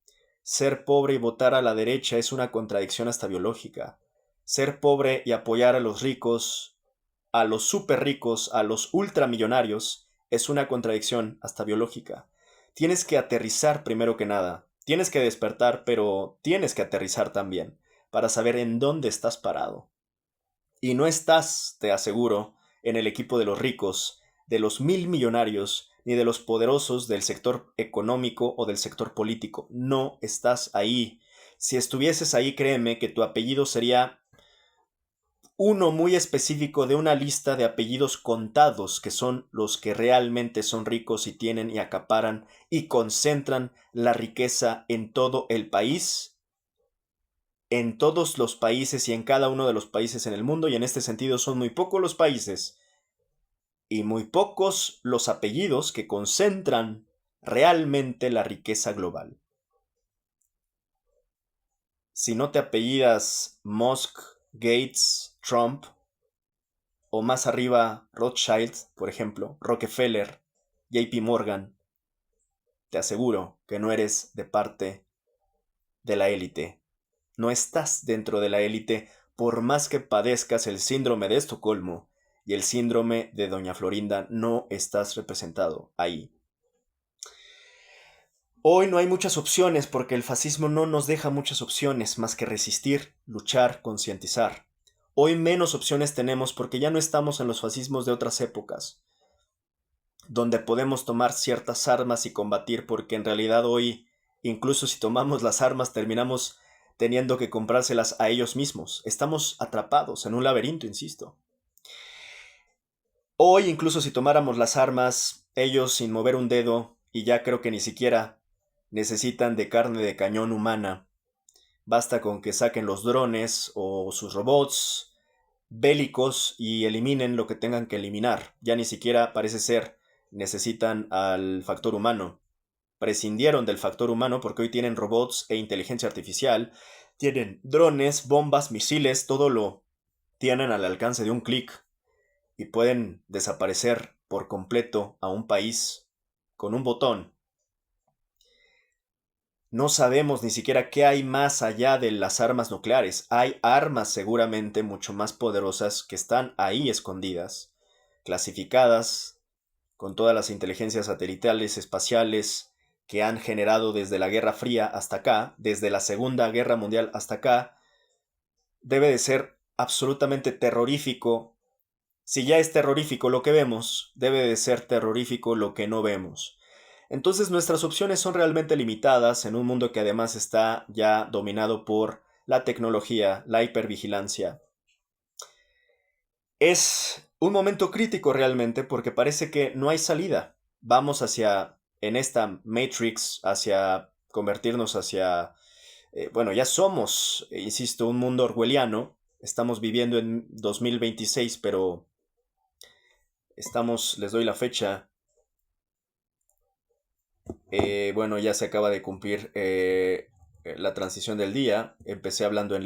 Ser pobre y votar a la derecha es una contradicción hasta biológica. Ser pobre y apoyar a los ricos, a los súper ricos, a los ultramillonarios, es una contradicción hasta biológica. Tienes que aterrizar primero que nada. Tienes que despertar, pero tienes que aterrizar también, para saber en dónde estás parado. Y no estás, te aseguro, en el equipo de los ricos, de los 1000 millonarios, ni de los poderosos del sector económico o del sector político. No estás ahí. Si estuvieses ahí, créeme que tu apellido sería uno muy específico de una lista de apellidos contados, que son los que realmente son ricos y tienen y acaparan y concentran la riqueza en todo el país, en todos los países y en cada uno de los países en el mundo, y en este sentido son muy pocos los países y muy pocos los apellidos que concentran realmente la riqueza global. si no te apellidas Musk, Gates, Trump, o más arriba Rothschild, por ejemplo, Rockefeller, JP Morgan, te aseguro que no eres de parte de la élite. No estás dentro de la élite por más que padezcas el síndrome de Estocolmo y el síndrome de Doña Florinda, no estás representado ahí. Hoy no hay muchas opciones porque el fascismo no nos deja muchas opciones más que resistir, luchar, concientizar. Hoy menos opciones tenemos porque ya no estamos en los fascismos de otras épocas, donde podemos tomar ciertas armas y combatir, porque en realidad hoy, incluso si tomamos las armas, terminamos teniendo que comprárselas a ellos mismos. Estamos atrapados en un laberinto, insisto. Hoy, incluso si tomáramos las armas, ellos sin mover un dedo, y ya creo que ni siquiera necesitan de carne de cañón humana. Basta con que saquen los drones o sus robots bélicos y eliminen lo que tengan que eliminar. Ya ni siquiera parece ser necesitan al factor humano. Prescindieron del factor humano porque hoy tienen robots e inteligencia artificial, tienen drones, bombas, misiles, todo lo tienen al alcance de un clic y pueden desaparecer por completo a un país con un botón. No sabemos ni siquiera qué hay más allá de las armas nucleares. Hay armas seguramente mucho más poderosas que están ahí escondidas, clasificadas, con todas las inteligencias satelitales, espaciales, que han generado desde la Guerra Fría hasta acá, desde la Segunda Guerra Mundial hasta acá. Debe de ser absolutamente terrorífico. Si ya es terrorífico lo que vemos, debe de ser terrorífico lo que no vemos. Entonces nuestras opciones son realmente limitadas en un mundo que además está ya dominado por la tecnología, la hipervigilancia. Es un momento crítico realmente porque parece que no hay salida. Vamos hacia, en esta Matrix, hacia convertirnos hacia, bueno, ya somos, insisto, un mundo orwelliano. Estamos viviendo en 2026, pero estamos, les doy la fecha. Bueno, ya se acaba de cumplir la transición del día. Empecé hablando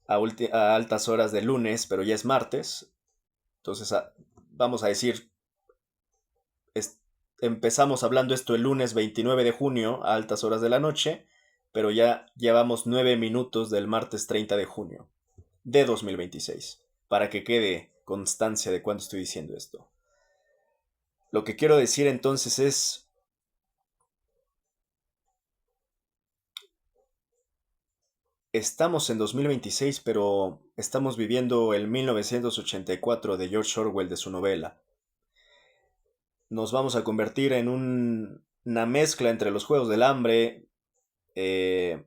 a altas horas de lunes, pero ya es martes. Entonces, vamos a decir, es- empezamos hablando esto el lunes 29 de junio a altas horas de la noche, pero ya llevamos 9 minutos del martes 30 de junio de 2026, para que quede constancia de cuándo estoy diciendo esto. Lo que quiero decir entonces es, estamos en 2026, pero estamos viviendo el 1984 de George Orwell de su novela. Nos vamos a convertir en una mezcla entre los Juegos del Hambre, eh,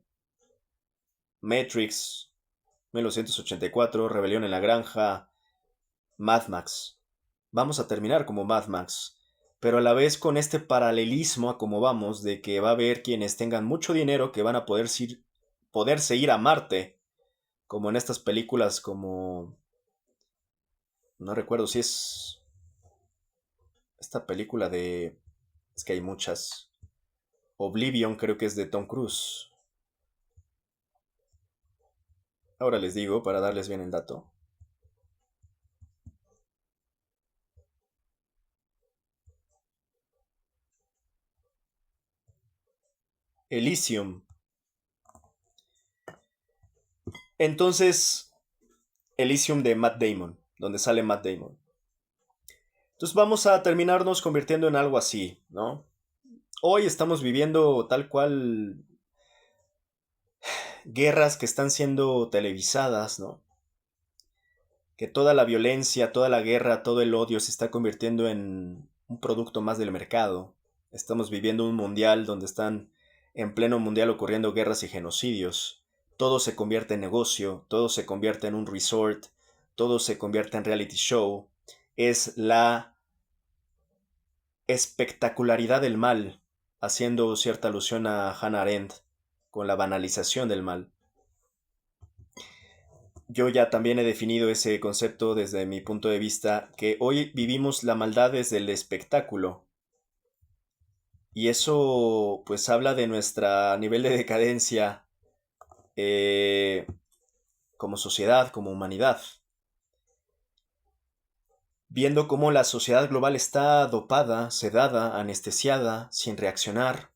Matrix, 1984, Rebelión en la Granja, Mad Max. Vamos a terminar como Mad Max, pero a la vez con este paralelismo a cómo vamos de que va a haber quienes tengan mucho dinero que van a poderse ir a Marte, como en estas películas como... No recuerdo si es esta película de... Es que hay muchas. Oblivion creo que es de Tom Cruise. Ahora les digo para darles bien el dato. Elysium. Entonces, Elysium de Matt Damon, donde sale Matt Damon. Entonces vamos a terminarnos convirtiendo en algo así, ¿no? Hoy estamos viviendo tal cual guerras que están siendo televisadas, ¿no? Que toda la violencia, toda la guerra, todo el odio se está convirtiendo en un producto más del mercado. Estamos viviendo un mundial donde están en pleno mundial ocurriendo guerras y genocidios. Todo se convierte en negocio, todo se convierte en un resort, todo se convierte en reality show. Es la espectacularidad del mal, haciendo cierta alusión a Hannah Arendt con la banalización del mal. Yo ya también he definido ese concepto desde mi punto de vista, que hoy vivimos la maldad desde el espectáculo. Y eso pues habla de nuestro nivel de decadencia como sociedad, como humanidad. Viendo cómo la sociedad global está dopada, sedada, anestesiada, sin reaccionar,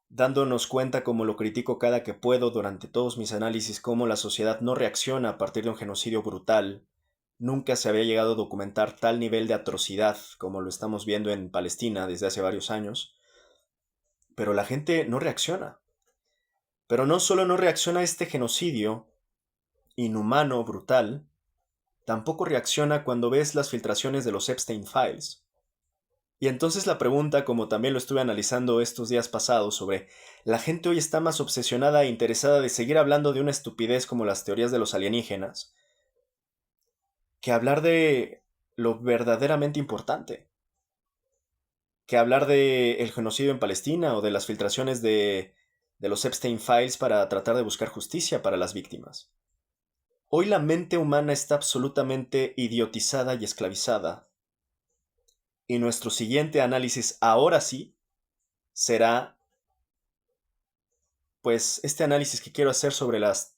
dándonos cuenta, como lo critico cada que puedo durante todos mis análisis, cómo la sociedad no reacciona a partir de un genocidio brutal. Nunca se había llegado a documentar tal nivel de atrocidad como lo estamos viendo en Palestina desde hace varios años. Pero la gente no reacciona. Pero no solo no reacciona a este genocidio inhumano, brutal, tampoco reacciona cuando ves las filtraciones de los Epstein Files. Y entonces la pregunta, como también lo estuve analizando estos días pasados, sobre la gente hoy está más obsesionada e interesada de seguir hablando de una estupidez como las teorías de los alienígenas, que hablar de lo verdaderamente importante, que hablar de el genocidio en Palestina o de las filtraciones de los Epstein Files para tratar de buscar justicia para las víctimas. Hoy la mente humana está absolutamente idiotizada y esclavizada. Y nuestro siguiente análisis, ahora sí, será, pues, este análisis que quiero hacer sobre las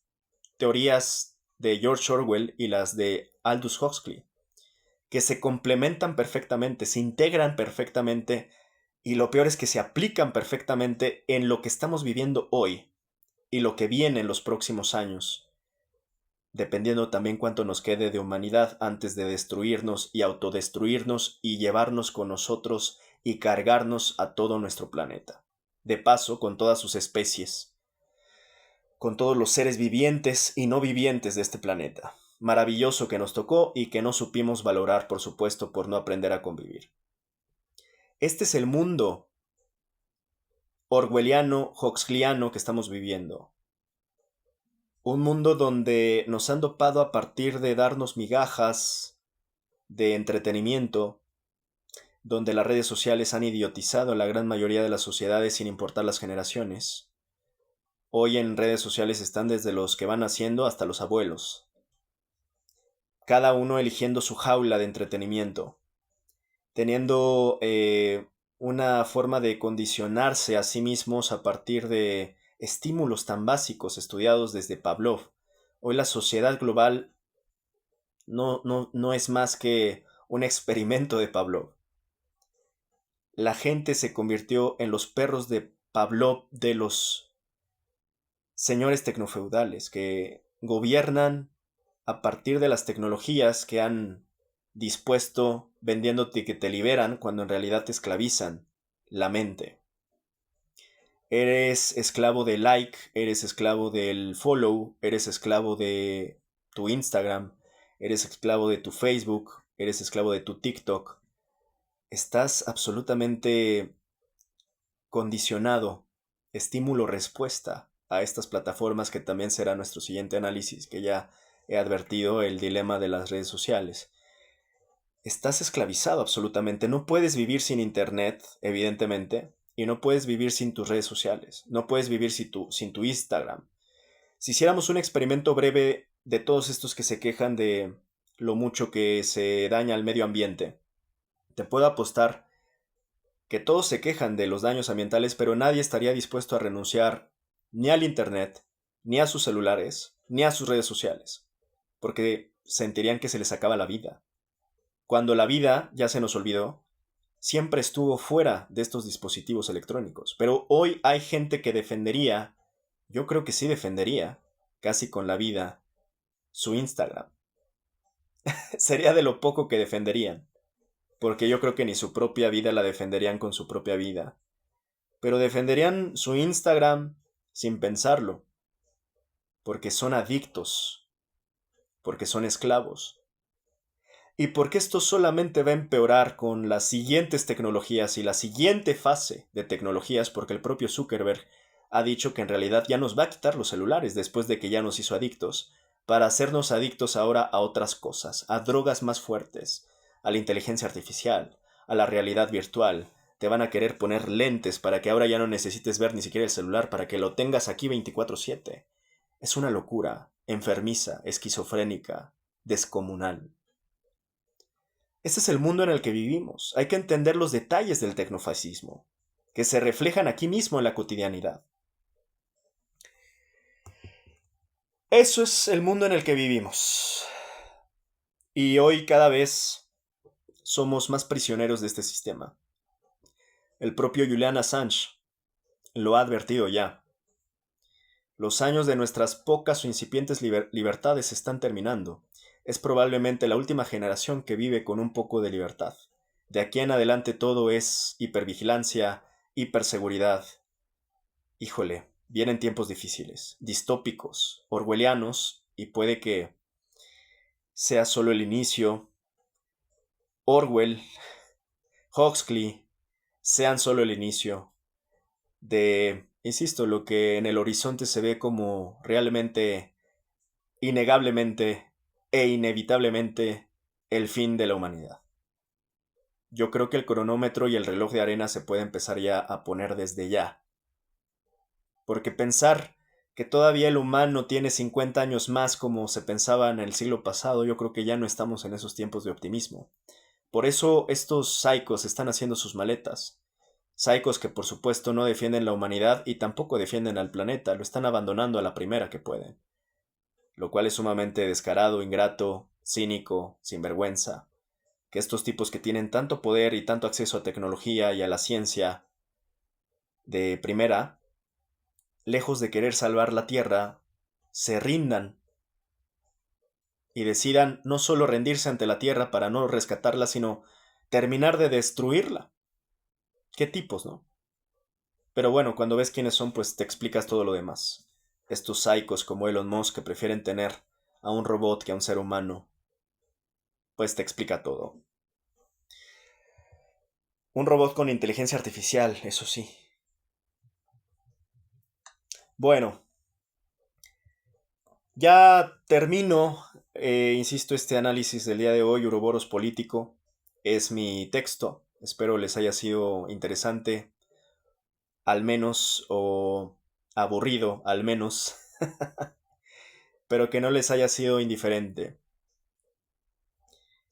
teorías de George Orwell y las de Aldous Huxley, que se complementan perfectamente, se integran perfectamente, y lo peor es que se aplican perfectamente en lo que estamos viviendo hoy y lo que viene en los próximos años, dependiendo también cuánto nos quede de humanidad antes de destruirnos y autodestruirnos y llevarnos con nosotros y cargarnos a todo nuestro planeta. De paso, con todas sus especies, con todos los seres vivientes y no vivientes de este planeta. Maravilloso que nos tocó y que no supimos valorar, por supuesto, por no aprender a convivir. Este es el mundo orwelliano, huxleyiano que estamos viviendo. Un mundo donde nos han dopado a partir de darnos migajas de entretenimiento, donde las redes sociales han idiotizado a la gran mayoría de las sociedades sin importar las generaciones. Hoy en redes sociales están desde los que van naciendo hasta los abuelos, cada uno eligiendo su jaula de entretenimiento, teniendo una forma de condicionarse a sí mismos a partir de estímulos tan básicos estudiados desde Pavlov. Hoy la sociedad global no es más que un experimento de Pavlov. La gente se convirtió en los perros de Pavlov de los señores tecnofeudales que gobiernan a partir de las tecnologías que han dispuesto vendiéndote que te liberan cuando en realidad te esclavizan la mente. Eres esclavo del like, eres esclavo del follow, eres esclavo de tu Instagram, eres esclavo de tu Facebook, eres esclavo de tu TikTok. Estás absolutamente condicionado, estímulo-respuesta a estas plataformas, que también será nuestro siguiente análisis, que ya he advertido el dilema de las redes sociales. Estás esclavizado absolutamente, no puedes vivir sin internet, evidentemente, y no puedes vivir sin tus redes sociales, no puedes vivir sin tu Instagram. Si hiciéramos un experimento breve de todos estos que se quejan de lo mucho que se daña al medio ambiente, te puedo apostar que todos se quejan de los daños ambientales, pero nadie estaría dispuesto a renunciar ni al internet, ni a sus celulares, ni a sus redes sociales, porque sentirían que se les acaba la vida. Cuando la vida, ya se nos olvidó, siempre estuvo fuera de estos dispositivos electrónicos. Pero hoy hay gente que defendería, yo creo que sí defendería, casi con la vida, su Instagram. Sería de lo poco que defenderían, porque yo creo que ni su propia vida la defenderían con su propia vida. Pero defenderían su Instagram sin pensarlo, porque son adictos, porque son esclavos. Y porque esto solamente va a empeorar con las siguientes tecnologías y la siguiente fase de tecnologías, porque el propio Zuckerberg ha dicho que en realidad ya nos va a quitar los celulares después de que ya nos hizo adictos, para hacernos adictos ahora a otras cosas, a drogas más fuertes, a la inteligencia artificial, a la realidad virtual. Te van a querer poner lentes para que ahora ya no necesites ver ni siquiera el celular, para que lo tengas aquí 24/7. Es una locura, enfermiza, esquizofrénica, descomunal. Este es el mundo en el que vivimos. Hay que entender los detalles del tecnofascismo, que se reflejan aquí mismo en la cotidianidad. Eso es el mundo en el que vivimos. Y hoy cada vez somos más prisioneros de este sistema. El propio Julian Assange lo ha advertido ya. Los años de nuestras pocas o incipientes libertades están terminando. Es probablemente la última generación que vive con un poco de libertad. De aquí en adelante todo es hipervigilancia, hiperseguridad. Híjole, vienen tiempos difíciles, distópicos, orwellianos, y puede que sea solo el inicio. Orwell, Huxley, sean solo el inicio de, insisto, lo que en el horizonte se ve como realmente, innegablemente e inevitablemente el fin de la humanidad. Yo creo que el cronómetro y el reloj de arena se puede empezar ya a poner desde ya. Porque pensar que todavía el humano tiene 50 años más como se pensaba en el siglo pasado, yo creo que ya no estamos en esos tiempos de optimismo. Por eso estos psicos están haciendo sus maletas. Psicos que por supuesto no defienden la humanidad y tampoco defienden al planeta, lo están abandonando a la primera que pueden. Lo cual es sumamente descarado, ingrato, cínico, sinvergüenza. Que estos tipos que tienen tanto poder y tanto acceso a tecnología y a la ciencia de primera, lejos de querer salvar la Tierra, se rindan y decidan no solo rendirse ante la Tierra para no rescatarla, sino terminar de destruirla. ¿Qué tipos, no? Pero bueno, cuando ves quiénes son, pues te explicas todo lo demás. Estos psicos como Elon Musk que prefieren tener a un robot que a un ser humano, pues te explica todo. Un robot con inteligencia artificial, eso sí. Bueno, ya termino, insisto, este análisis del día de hoy, Uroboros Político. Es mi texto. Espero les haya sido interesante, al menos, o aburrido, al menos, pero que no les haya sido indiferente.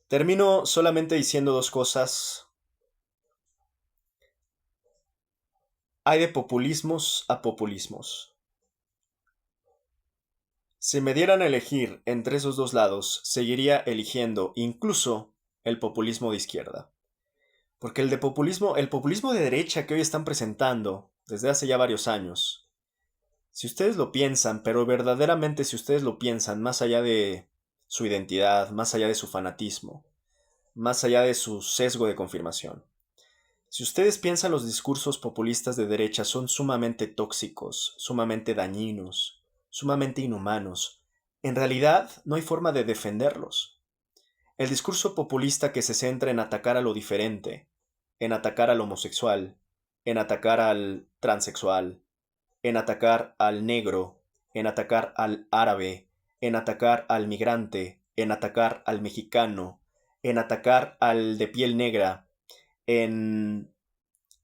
Termino solamente diciendo dos cosas. Hay de populismos a populismos. Si me dieran a elegir entre esos dos lados, seguiría eligiendo incluso el populismo de izquierda. Porque el populismo de derecha que hoy están presentando desde hace ya varios años, si ustedes lo piensan, pero verdaderamente si ustedes lo piensan, más allá de su identidad, más allá de su fanatismo, más allá de su sesgo de confirmación, si ustedes piensan los discursos populistas de derecha son sumamente tóxicos, sumamente dañinos, sumamente inhumanos, en realidad no hay forma de defenderlos. El discurso populista que se centra en atacar a lo diferente, en atacar al homosexual, en atacar al transexual, en atacar al negro, en atacar al árabe, en atacar al migrante, en atacar al mexicano, en atacar al de piel negra, en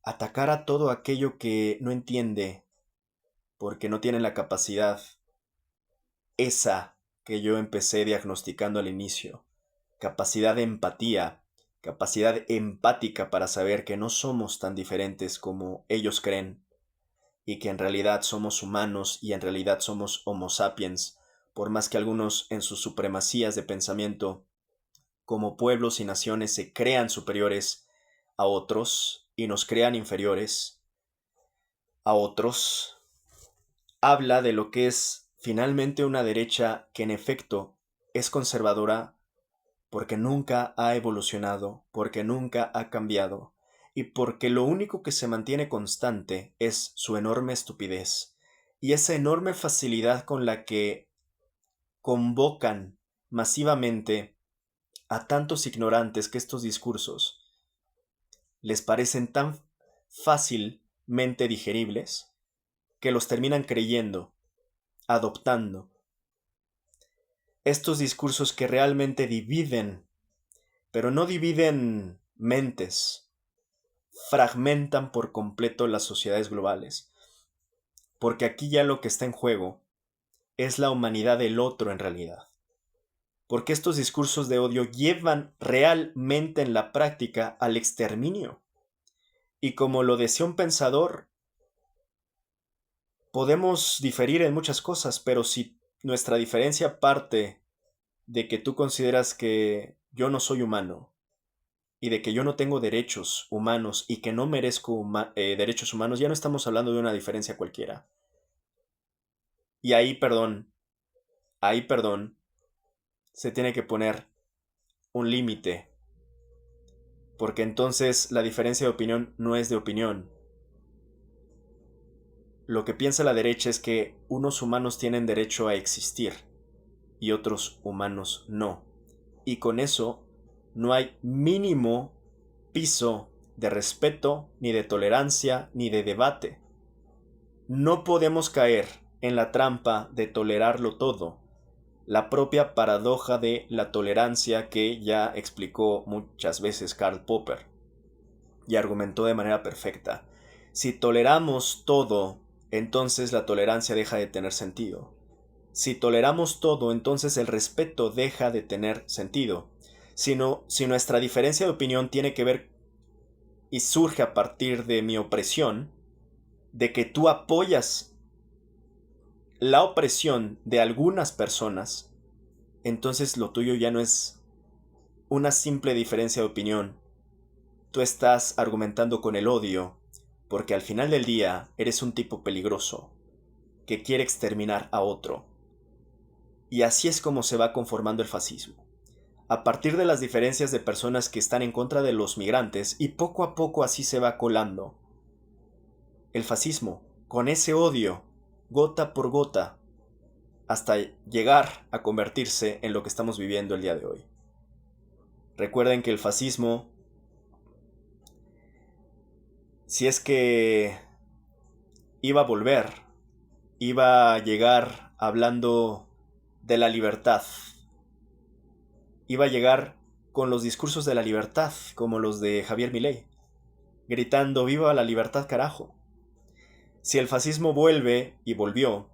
atacar a todo aquello que no entiende porque no tiene la capacidad esa que yo empecé diagnosticando al inicio, capacidad de empatía, capacidad empática para saber que no somos tan diferentes como ellos creen y que en realidad somos humanos y en realidad somos Homo sapiens, por más que algunos en sus supremacías de pensamiento como pueblos y naciones se crean superiores a otros y nos crean inferiores a otros, habla de lo que es finalmente una derecha que en efecto es conservadora porque nunca ha evolucionado, porque nunca ha cambiado, y porque lo único que se mantiene constante es su enorme estupidez, y esa enorme facilidad con la que convocan masivamente a tantos ignorantes que estos discursos les parecen tan fácilmente digeribles que los terminan creyendo, adoptando. Estos discursos que realmente dividen, pero no dividen mentes, fragmentan por completo las sociedades globales. Porque aquí ya lo que está en juego es la humanidad del otro en realidad. Porque estos discursos de odio llevan realmente en la práctica al exterminio. Y como lo decía un pensador, podemos diferir en muchas cosas, pero si nuestra diferencia parte de que tú consideras que yo no soy humano y de que yo no tengo derechos humanos y que no merezco derechos humanos, ya no estamos hablando de una diferencia cualquiera. Y ahí, perdón, se tiene que poner un límite, porque entonces la diferencia de opinión no es de opinión. Lo que piensa la derecha es que unos humanos tienen derecho a existir y otros humanos no. Y con eso no hay mínimo piso de respeto, ni de tolerancia, ni de debate. No podemos caer en la trampa de tolerarlo todo, la propia paradoja de la tolerancia que ya explicó muchas veces Karl Popper y argumentó de manera perfecta. Si toleramos todo, entonces la tolerancia deja de tener sentido. Si toleramos todo, entonces el respeto deja de tener sentido. Si nuestra diferencia de opinión tiene que ver y surge a partir de mi opresión, de que tú apoyas la opresión de algunas personas, entonces lo tuyo ya no es una simple diferencia de opinión. Tú estás argumentando con el odio, porque al final del día eres un tipo peligroso, que quiere exterminar a otro. Y así es como se va conformando el fascismo. A partir de las diferencias de personas que están en contra de los migrantes, y poco a poco así se va colando el fascismo, con ese odio, gota por gota, hasta llegar a convertirse en lo que estamos viviendo el día de hoy. Recuerden que el fascismo, si es que iba a volver, iba a llegar hablando de la libertad, iba a llegar con los discursos de la libertad, como los de Javier Milei, gritando ¡viva la libertad, carajo! Si el fascismo vuelve, y volvió,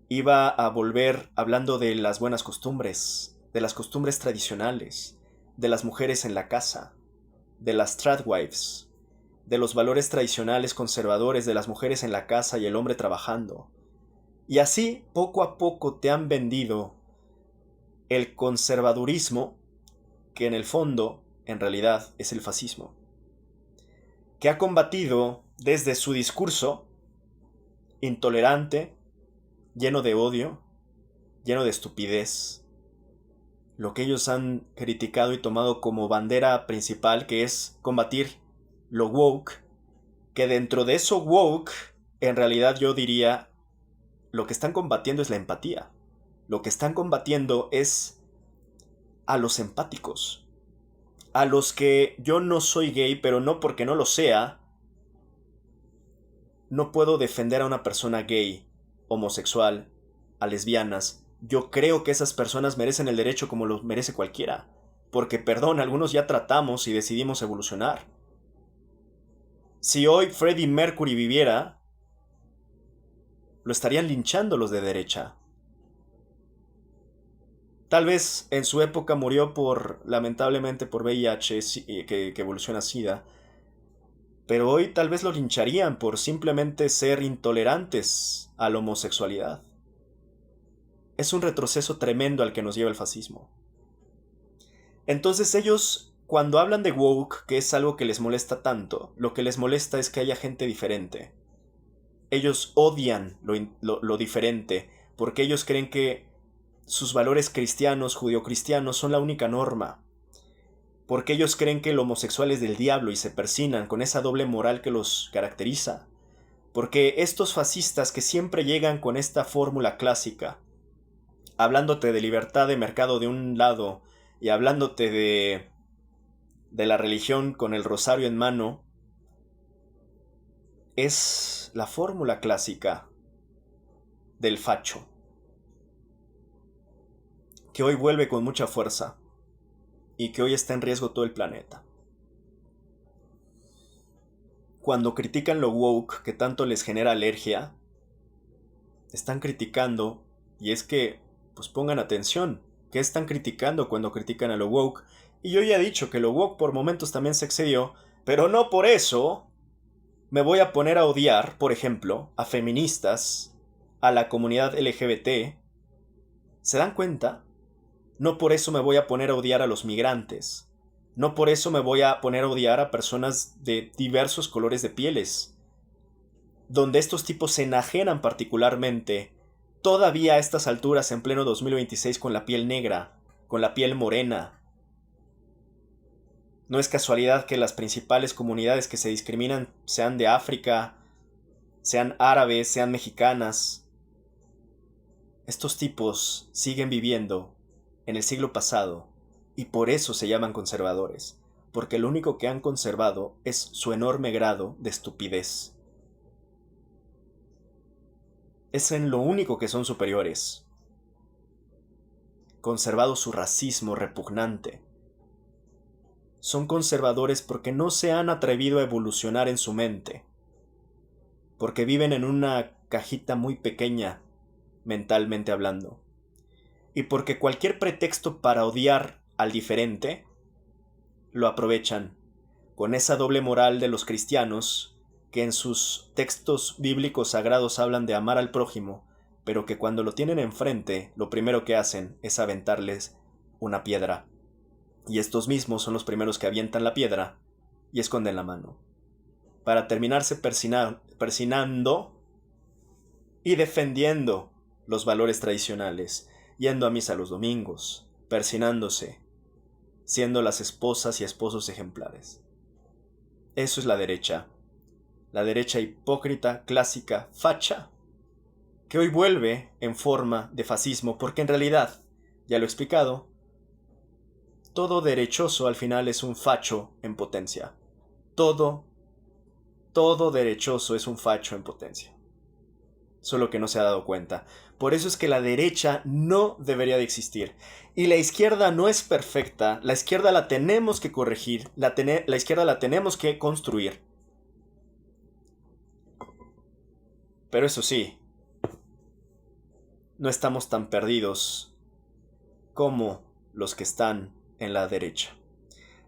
iba a volver hablando de las buenas costumbres, de las costumbres tradicionales, de las mujeres en la casa, de las tradwives, de los valores tradicionales conservadores de las mujeres en la casa y el hombre trabajando. Y así, poco a poco, te han vendido el conservadurismo, que en el fondo, en realidad, es el fascismo, que ha combatido desde su discurso intolerante, lleno de odio, lleno de estupidez, lo que ellos han criticado y tomado como bandera principal, que es combatir lo woke, que dentro de eso woke, en realidad yo diría, lo que están combatiendo es la empatía. Lo que están combatiendo es a los empáticos, a los que yo no soy gay, pero no porque no lo sea, no puedo defender a una persona gay, homosexual, a lesbianas. Yo creo que esas personas merecen el derecho como lo merece cualquiera. Porque, perdón, algunos ya tratamos y decidimos evolucionar. Si hoy Freddie Mercury viviera, lo estarían linchando los de derecha. Tal vez en su época murió lamentablemente por VIH, que evoluciona a SIDA. Pero hoy tal vez lo lincharían por simplemente ser intolerantes a la homosexualidad. Es un retroceso tremendo al que nos lleva el fascismo. Entonces ellos, cuando hablan de woke, que es algo que les molesta tanto, lo que les molesta es que haya gente diferente. Ellos odian lo diferente, porque ellos creen que sus valores cristianos, judeocristianos, son la única norma. Porque ellos creen que el homosexual es del diablo y se persignan con esa doble moral que los caracteriza. Porque estos fascistas que siempre llegan con esta fórmula clásica, hablándote de libertad de mercado de un lado y hablándote de la religión con el rosario en mano, es la fórmula clásica del facho, que hoy vuelve con mucha fuerza y que hoy está en riesgo todo el planeta. Cuando critican lo woke que tanto les genera alergia, están criticando, y es que, pues pongan atención, ¿qué están criticando cuando critican a lo woke? Y yo ya he dicho que lo woke por momentos también se excedió, pero no por eso me voy a poner a odiar, por ejemplo, a feministas, a la comunidad LGBT, ¿Se dan cuenta? No por eso me voy a poner a odiar a los migrantes. No por eso me voy a poner a odiar a personas de diversos colores de pieles. Donde estos tipos se enajenan particularmente, todavía a estas alturas en pleno 2026, con la piel negra, con la piel morena. No es casualidad que las principales comunidades que se discriminan sean de África, sean árabes, sean mexicanas. Estos tipos siguen viviendo en el siglo pasado y por eso se llaman conservadores, porque lo único que han conservado es su enorme grado de estupidez. Es en lo único que son superiores. Conservado su racismo repugnante. Son conservadores porque no se han atrevido a evolucionar en su mente, porque viven en una cajita muy pequeña, mentalmente hablando, y porque cualquier pretexto para odiar al diferente lo aprovechan, con esa doble moral de los cristianos que en sus textos bíblicos sagrados hablan de amar al prójimo, pero que cuando lo tienen enfrente, lo primero que hacen es aventarles una piedra. Y estos mismos son los primeros que avientan la piedra y esconden la mano, para terminarse persinando y defendiendo los valores tradicionales, yendo a misa los domingos, persinándose, siendo las esposas y esposos ejemplares. Eso es la derecha hipócrita, clásica, facha, que hoy vuelve en forma de fascismo, porque en realidad, ya lo he explicado, todo derechoso al final es un facho en potencia. Todo derechoso es un facho en potencia. Solo que no se ha dado cuenta. Por eso es que la derecha no debería de existir. Y la izquierda no es perfecta. La izquierda la tenemos que corregir. La izquierda la tenemos que construir. Pero eso sí, no estamos tan perdidos como los que están en la derecha.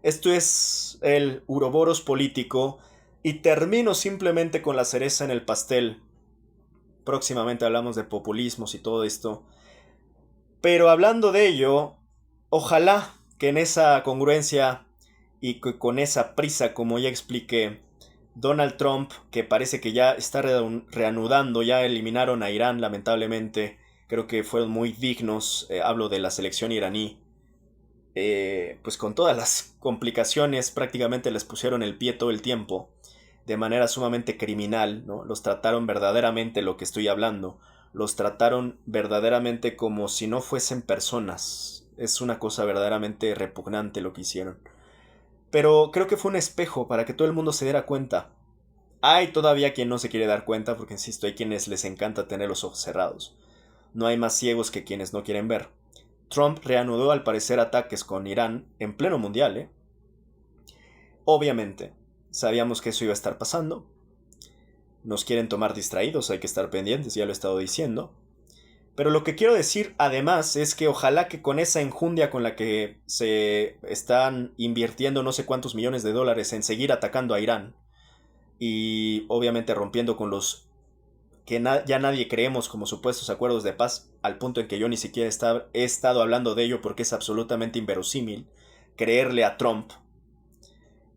Esto es el Uroboros político y termino simplemente con la cereza en el pastel. Próximamente hablamos de populismos y todo esto. Pero hablando de ello, ojalá que en esa congruencia y que con esa prisa, como ya expliqué, Donald Trump, que parece que ya está reanudando, ya eliminaron a Irán lamentablemente, creo que fueron muy dignos, hablo de la selección iraní, pues con todas las complicaciones prácticamente les pusieron el pie todo el tiempo, de manera sumamente criminal, ¿no? Los trataron verdaderamente, lo que estoy hablando, los trataron verdaderamente como si no fuesen personas. Es una cosa verdaderamente repugnante lo que hicieron. Pero creo que fue un espejo para que todo el mundo se diera cuenta. Hay todavía quien no se quiere dar cuenta, porque insisto, hay quienes les encanta tener los ojos cerrados. No hay más ciegos que quienes no quieren ver. Trump reanudó al parecer ataques con Irán en pleno mundial, ¿eh? Obviamente, sabíamos que eso iba a estar pasando. Nos quieren tomar distraídos, hay que estar pendientes, ya lo he estado diciendo. Pero lo que quiero decir además es que ojalá que con esa enjundia con la que se están invirtiendo no sé cuántos millones de dólares en seguir atacando a Irán y obviamente rompiendo con los que ya nadie creemos como supuestos acuerdos de paz, al punto en que yo ni siquiera he estado hablando de ello porque es absolutamente inverosímil creerle a Trump.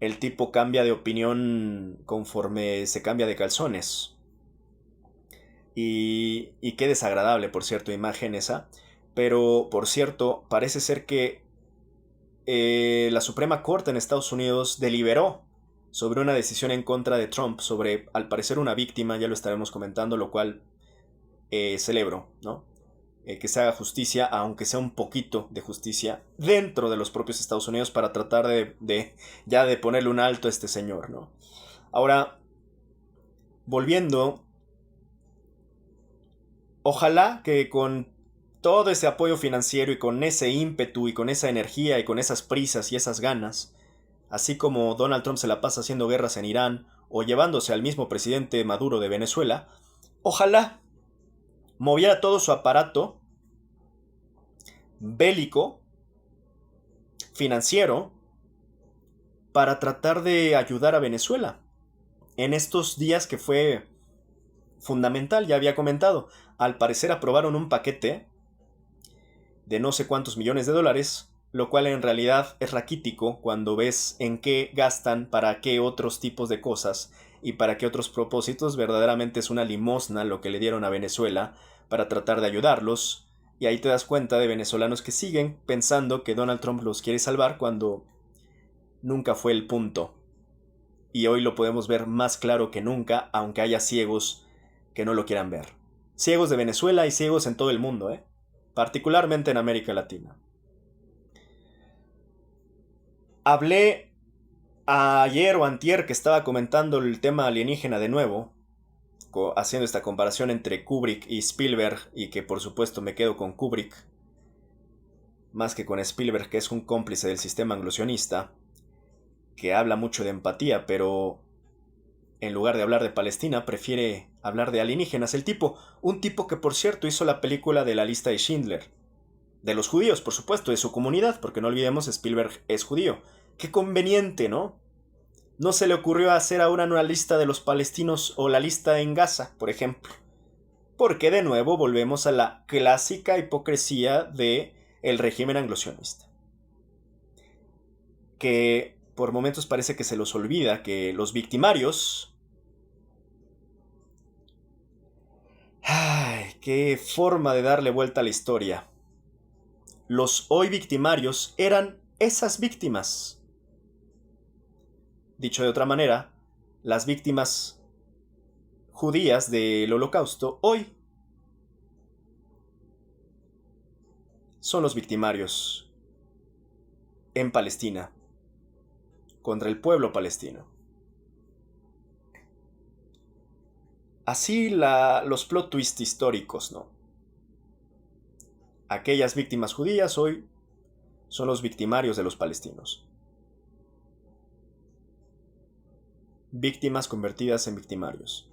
El tipo cambia de opinión conforme se cambia de calzones. Y qué desagradable, por cierto, imagen esa. Pero, por cierto, parece ser que la Suprema Corte en Estados Unidos deliberó sobre una decisión en contra de Trump, sobre, al parecer, una víctima, ya lo estaremos comentando, lo cual celebro, ¿no? Que se haga justicia, aunque sea un poquito de justicia, dentro de los propios Estados Unidos para tratar de ponerle un alto a este señor, ¿no? Ahora, volviendo, ojalá que con todo ese apoyo financiero y con ese ímpetu y con esa energía y con esas prisas y esas ganas, así como Donald Trump se la pasa haciendo guerras en Irán o llevándose al mismo presidente Maduro de Venezuela, ojalá moviera todo su aparato bélico, financiero, para tratar de ayudar a Venezuela. En estos días que fue fundamental, ya había comentado, al parecer aprobaron un paquete de no sé cuántos millones de dólares, lo cual en realidad es raquítico cuando ves en qué gastan, para qué otros tipos de cosas y para qué otros propósitos. Verdaderamente es una limosna lo que le dieron a Venezuela para tratar de ayudarlos, y ahí te das cuenta de venezolanos que siguen pensando que Donald Trump los quiere salvar cuando nunca fue el punto. Y hoy lo podemos ver más claro que nunca, aunque haya ciegos que no lo quieran ver. Ciegos de Venezuela y ciegos en todo el mundo, particularmente en América Latina. Hablé ayer o antier que estaba comentando el tema alienígena de nuevo, haciendo esta comparación entre Kubrick y Spielberg, y que por supuesto me quedo con Kubrick, más que con Spielberg, que es un cómplice del sistema anglosionista, que habla mucho de empatía, pero en lugar de hablar de Palestina, prefiere hablar de alienígenas. Un tipo que por cierto hizo la película de La lista de Schindler. De los judíos, por supuesto, de su comunidad, porque no olvidemos, Spielberg es judío. Qué conveniente, ¿no? No se le ocurrió hacer ahora una lista de los palestinos o la lista en Gaza, por ejemplo. Porque de nuevo volvemos a la clásica hipocresía de el régimen anglosionista. Que por momentos parece que se los olvida que los victimarios... ¡Ay! ¡Qué forma de darle vuelta a la historia! Los hoy victimarios eran esas víctimas. Dicho de otra manera, las víctimas judías del Holocausto hoy son los victimarios en Palestina, contra el pueblo palestino. Así los plot twists históricos, ¿no? Aquellas víctimas judías hoy son los victimarios de los palestinos. Víctimas convertidas en victimarios.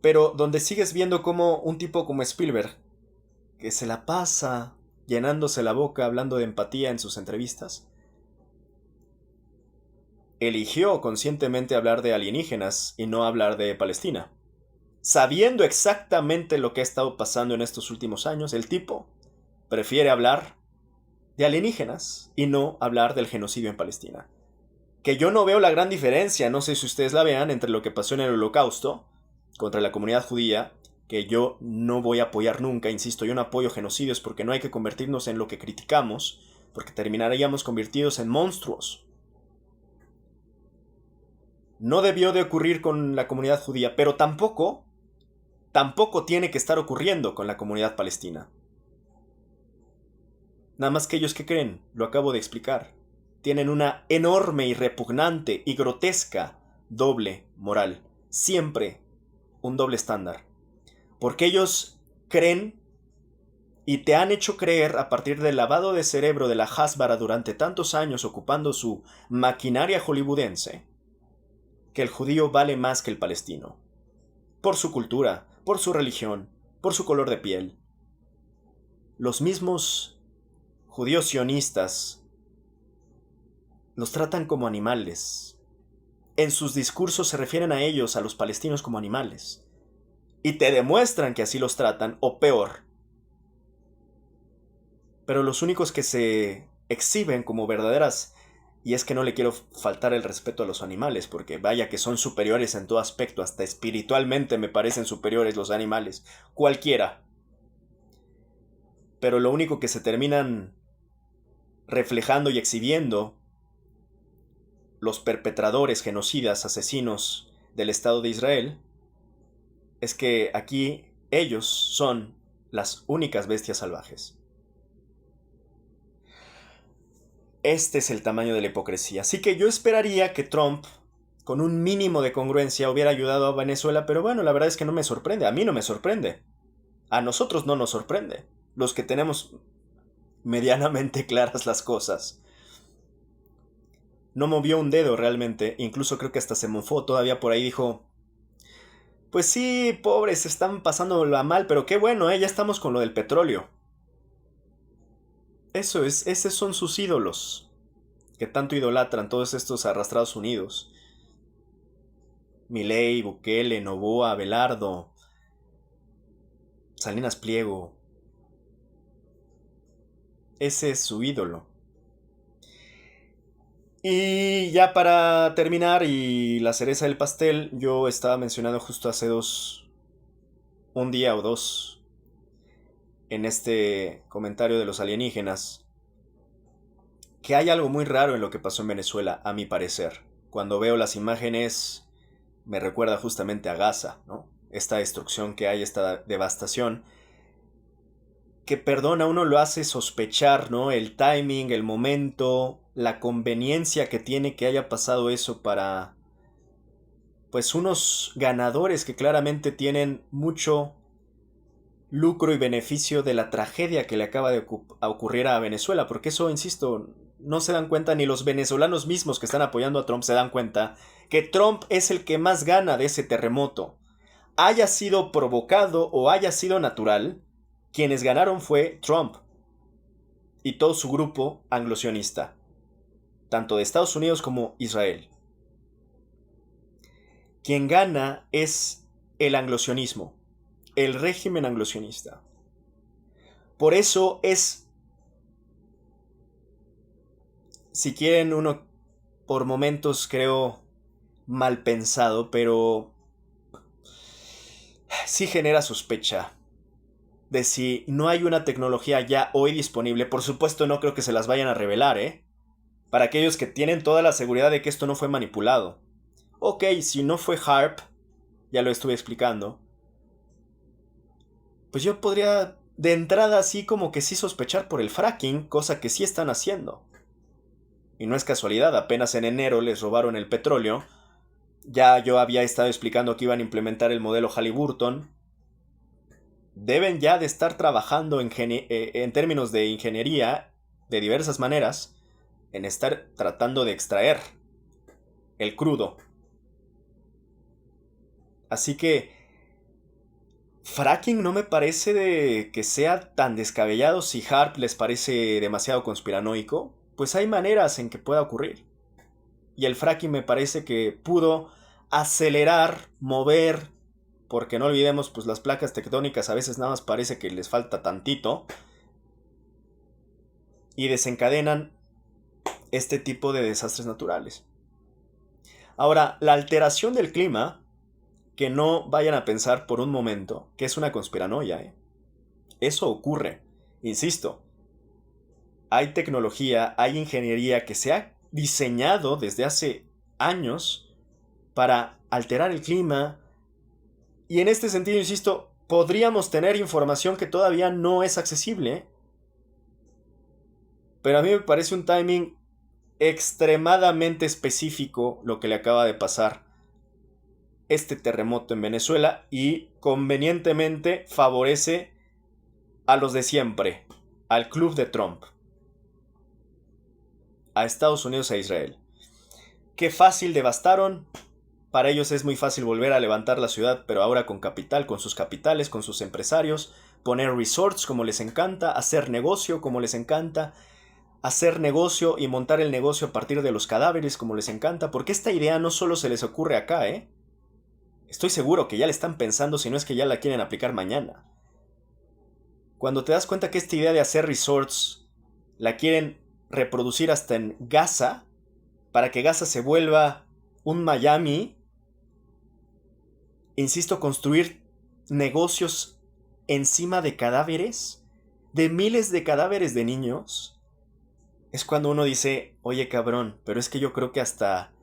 Pero donde sigues viendo como un tipo como Spielberg, que se la pasa llenándose la boca hablando de empatía en sus entrevistas, eligió conscientemente hablar de alienígenas y no hablar de Palestina. Sabiendo exactamente lo que ha estado pasando en estos últimos años, el tipo prefiere hablar de alienígenas y no hablar del genocidio en Palestina. Que yo no veo la gran diferencia, no sé si ustedes la vean, entre lo que pasó en el Holocausto contra la comunidad judía, que yo no voy a apoyar nunca, insisto, yo no apoyo genocidios porque no hay que convertirnos en lo que criticamos, porque terminaríamos convertidos en monstruos. No debió de ocurrir con la comunidad judía, pero tampoco tiene que estar ocurriendo con la comunidad palestina. Nada más que ellos, ¿qué creen? Lo acabo de explicar. Tienen una enorme y repugnante y grotesca doble moral. Siempre un doble estándar. Porque ellos creen y te han hecho creer, a partir del lavado de cerebro de la Hasbara durante tantos años ocupando su maquinaria hollywoodense, que el judío vale más que el palestino. Por su cultura, por su religión, por su color de piel. Los mismos judíos sionistas los tratan como animales. En sus discursos se refieren a ellos, a los palestinos, como animales. Y te demuestran que así los tratan, o peor. Pero los únicos que se exhiben como verdaderas, y es que no le quiero faltar el respeto a los animales, porque vaya que son superiores en todo aspecto, hasta espiritualmente me parecen superiores los animales, cualquiera. Pero lo único que se terminan reflejando y exhibiendo los perpetradores, genocidas, asesinos del Estado de Israel, es que aquí ellos son las únicas bestias salvajes. Este es el tamaño de la hipocresía. Así que yo esperaría que Trump, con un mínimo de congruencia, hubiera ayudado a Venezuela, pero bueno, la verdad es que no me sorprende. A mí no me sorprende. A nosotros no nos sorprende. Los que tenemos medianamente claras las cosas. No movió un dedo realmente. Incluso creo que hasta se mofó todavía por ahí. Dijo: pues sí, pobres, están pasándola mal, pero qué bueno, ya estamos con lo del petróleo. Eso es, esos son sus ídolos, que tanto idolatran todos estos arrastrados unidos. Milei, Bukele, Noboa, Abelardo, Salinas Pliego. Ese es su ídolo. Y ya para terminar y la cereza del pastel, yo estaba mencionando justo hace un día o dos, en este comentario de los alienígenas, que hay algo muy raro en lo que pasó en Venezuela, a mi parecer. Cuando veo las imágenes, me recuerda justamente a Gaza, ¿no? Esta destrucción que hay, esta devastación, que perdón, a uno lo hace sospechar, ¿no? El timing, el momento, la conveniencia que tiene que haya pasado eso para, pues, unos ganadores que claramente tienen mucho lucro y beneficio de la tragedia que le acaba de ocurrir a Venezuela, porque eso, insisto, no se dan cuenta ni los venezolanos mismos que están apoyando a Trump se dan cuenta que Trump es el que más gana de ese terremoto. Haya sido provocado o haya sido natural, quienes ganaron fue Trump y todo su grupo anglosionista, tanto de Estados Unidos como Israel. Quien gana es el anglosionismo, el régimen anglosionista. Por eso es, si quieren uno, por momentos creo mal pensado, pero sí genera sospecha de si no hay una tecnología ya hoy disponible. Por supuesto no creo que se las vayan a revelar, ¿eh? Para aquellos que tienen toda la seguridad de que esto no fue manipulado. Ok, si no fue HARP, ya lo estuve explicando, pues yo podría de entrada así como que sí sospechar por el fracking, cosa que sí están haciendo. Y no es casualidad, apenas en enero les robaron el petróleo. Ya yo había estado explicando que iban a implementar el modelo Halliburton. Deben ya de estar trabajando en términos de ingeniería de diversas maneras, en estar tratando de extraer el crudo. Así que fracking no me parece de que sea tan descabellado. Si Harp les parece demasiado conspiranoico, pues hay maneras en que pueda ocurrir. Y el fracking me parece que pudo acelerar, mover, porque no olvidemos, pues las placas tectónicas a veces nada más parece que les falta tantito, y desencadenan este tipo de desastres naturales. Ahora, la alteración del clima, que no vayan a pensar por un momento que es una conspiranoia, ¿eh? Eso ocurre. Insisto, hay tecnología, hay ingeniería que se ha diseñado desde hace años para alterar el clima. Y en este sentido, insisto, podríamos tener información que todavía no es accesible. Pero a mí me parece un timing extremadamente específico lo que le acaba de pasar este terremoto en Venezuela y convenientemente favorece a los de siempre, al club de Trump, a Estados Unidos e Israel. Qué fácil devastaron. Para ellos es muy fácil volver a levantar la ciudad, pero ahora con capital, con sus capitales, con sus empresarios, poner resorts como les encanta, hacer negocio como les encanta, hacer negocio y montar el negocio a partir de los cadáveres como les encanta, porque esta idea no solo se les ocurre acá, ¿eh? Estoy seguro que ya le están pensando, si no es que ya la quieren aplicar mañana. Cuando te das cuenta que esta idea de hacer resorts la quieren reproducir hasta en Gaza, para que Gaza se vuelva un Miami, insisto, construir negocios encima de cadáveres, de miles de cadáveres de niños, es cuando uno dice, oye cabrón, pero es que yo creo que hasta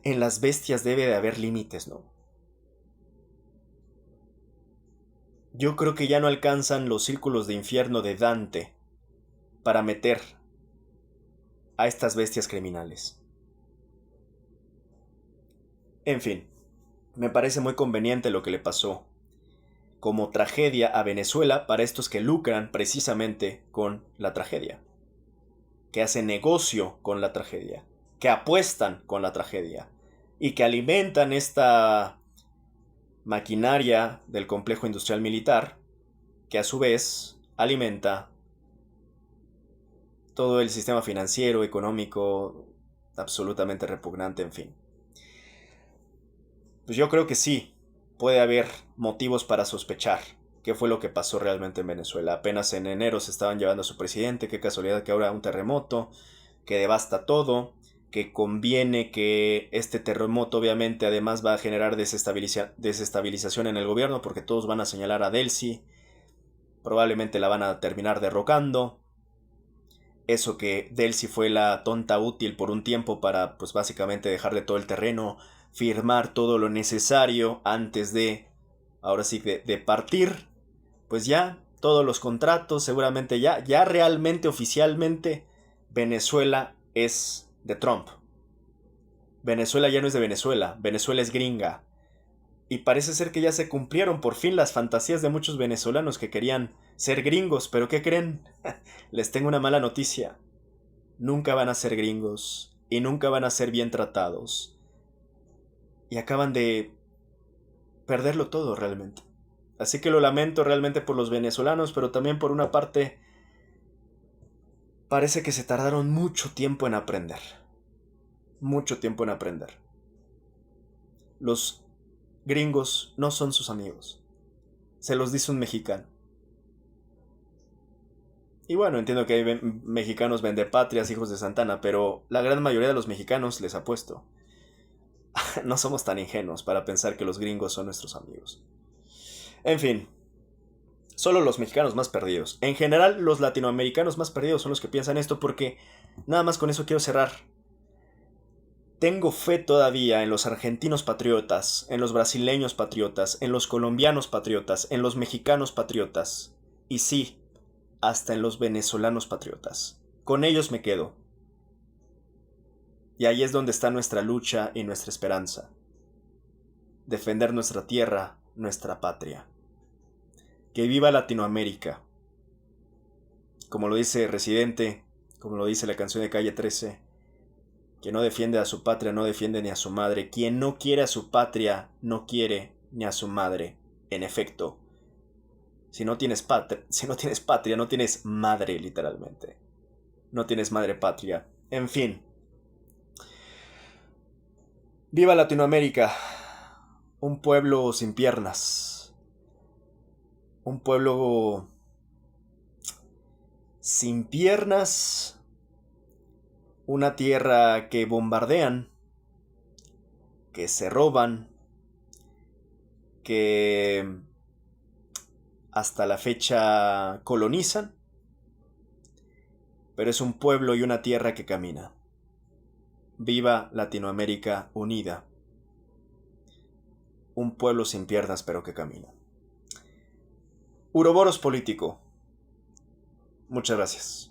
en las bestias debe de haber límites, ¿no? Yo creo que ya no alcanzan los círculos de infierno de Dante para meter a estas bestias criminales. En fin, me parece muy conveniente lo que le pasó como tragedia a Venezuela para estos que lucran precisamente con la tragedia, que hacen negocio con la tragedia, que apuestan con la tragedia y que alimentan esta maquinaria del complejo industrial militar, que a su vez alimenta todo el sistema financiero, económico, absolutamente repugnante, en fin. Pues yo creo que sí, puede haber motivos para sospechar qué fue lo que pasó realmente en Venezuela. Apenas en enero se estaban llevando a su presidente, qué casualidad que ahora un terremoto que devasta todo, que conviene que este terremoto obviamente además va a generar desestabilización en el gobierno porque todos van a señalar a Delcy, probablemente la van a terminar derrocando. Eso que Delcy fue la tonta útil por un tiempo para pues básicamente dejarle todo el terreno, firmar todo lo necesario antes de, ahora sí, de partir, pues ya todos los contratos, seguramente ya realmente oficialmente Venezuela es de Trump. Venezuela ya no es de Venezuela, Venezuela es gringa. Y parece ser que ya se cumplieron por fin las fantasías de muchos venezolanos que querían ser gringos, pero ¿qué creen? Les tengo una mala noticia. Nunca van a ser gringos y nunca van a ser bien tratados. Y acaban de perderlo todo realmente. Así que lo lamento realmente por los venezolanos, pero también por una parte parece que se tardaron mucho tiempo en aprender. Mucho tiempo en aprender. Los gringos no son sus amigos. Se los dice un mexicano. Y bueno, entiendo que hay mexicanos vendepatrias, hijos de Santana, pero la gran mayoría de los mexicanos, les apuesto, no somos tan ingenuos para pensar que los gringos son nuestros amigos. En fin, solo los mexicanos más perdidos. En general, los latinoamericanos más perdidos son los que piensan esto porque nada más con eso quiero cerrar. Tengo fe todavía en los argentinos patriotas, en los brasileños patriotas, en los colombianos patriotas, en los mexicanos patriotas. Y sí, hasta en los venezolanos patriotas. Con ellos me quedo. Y ahí es donde está nuestra lucha y nuestra esperanza. Defender nuestra tierra, nuestra patria. Que viva Latinoamérica. Como lo dice Residente, como lo dice la canción de Calle 13, quien no defiende a su patria no defiende ni a su madre. Quien no quiere a su patria no quiere ni a su madre. En efecto, si no tienes patria, no tienes madre, literalmente. No tienes madre patria. En fin. ¡Viva Latinoamérica! Un pueblo sin piernas. Un pueblo sin piernas. Una tierra que bombardean, que se roban, que hasta la fecha colonizan, pero es un pueblo y una tierra que camina. Viva Latinoamérica unida. Un pueblo sin piernas pero que camina. Uroboros político. Muchas gracias.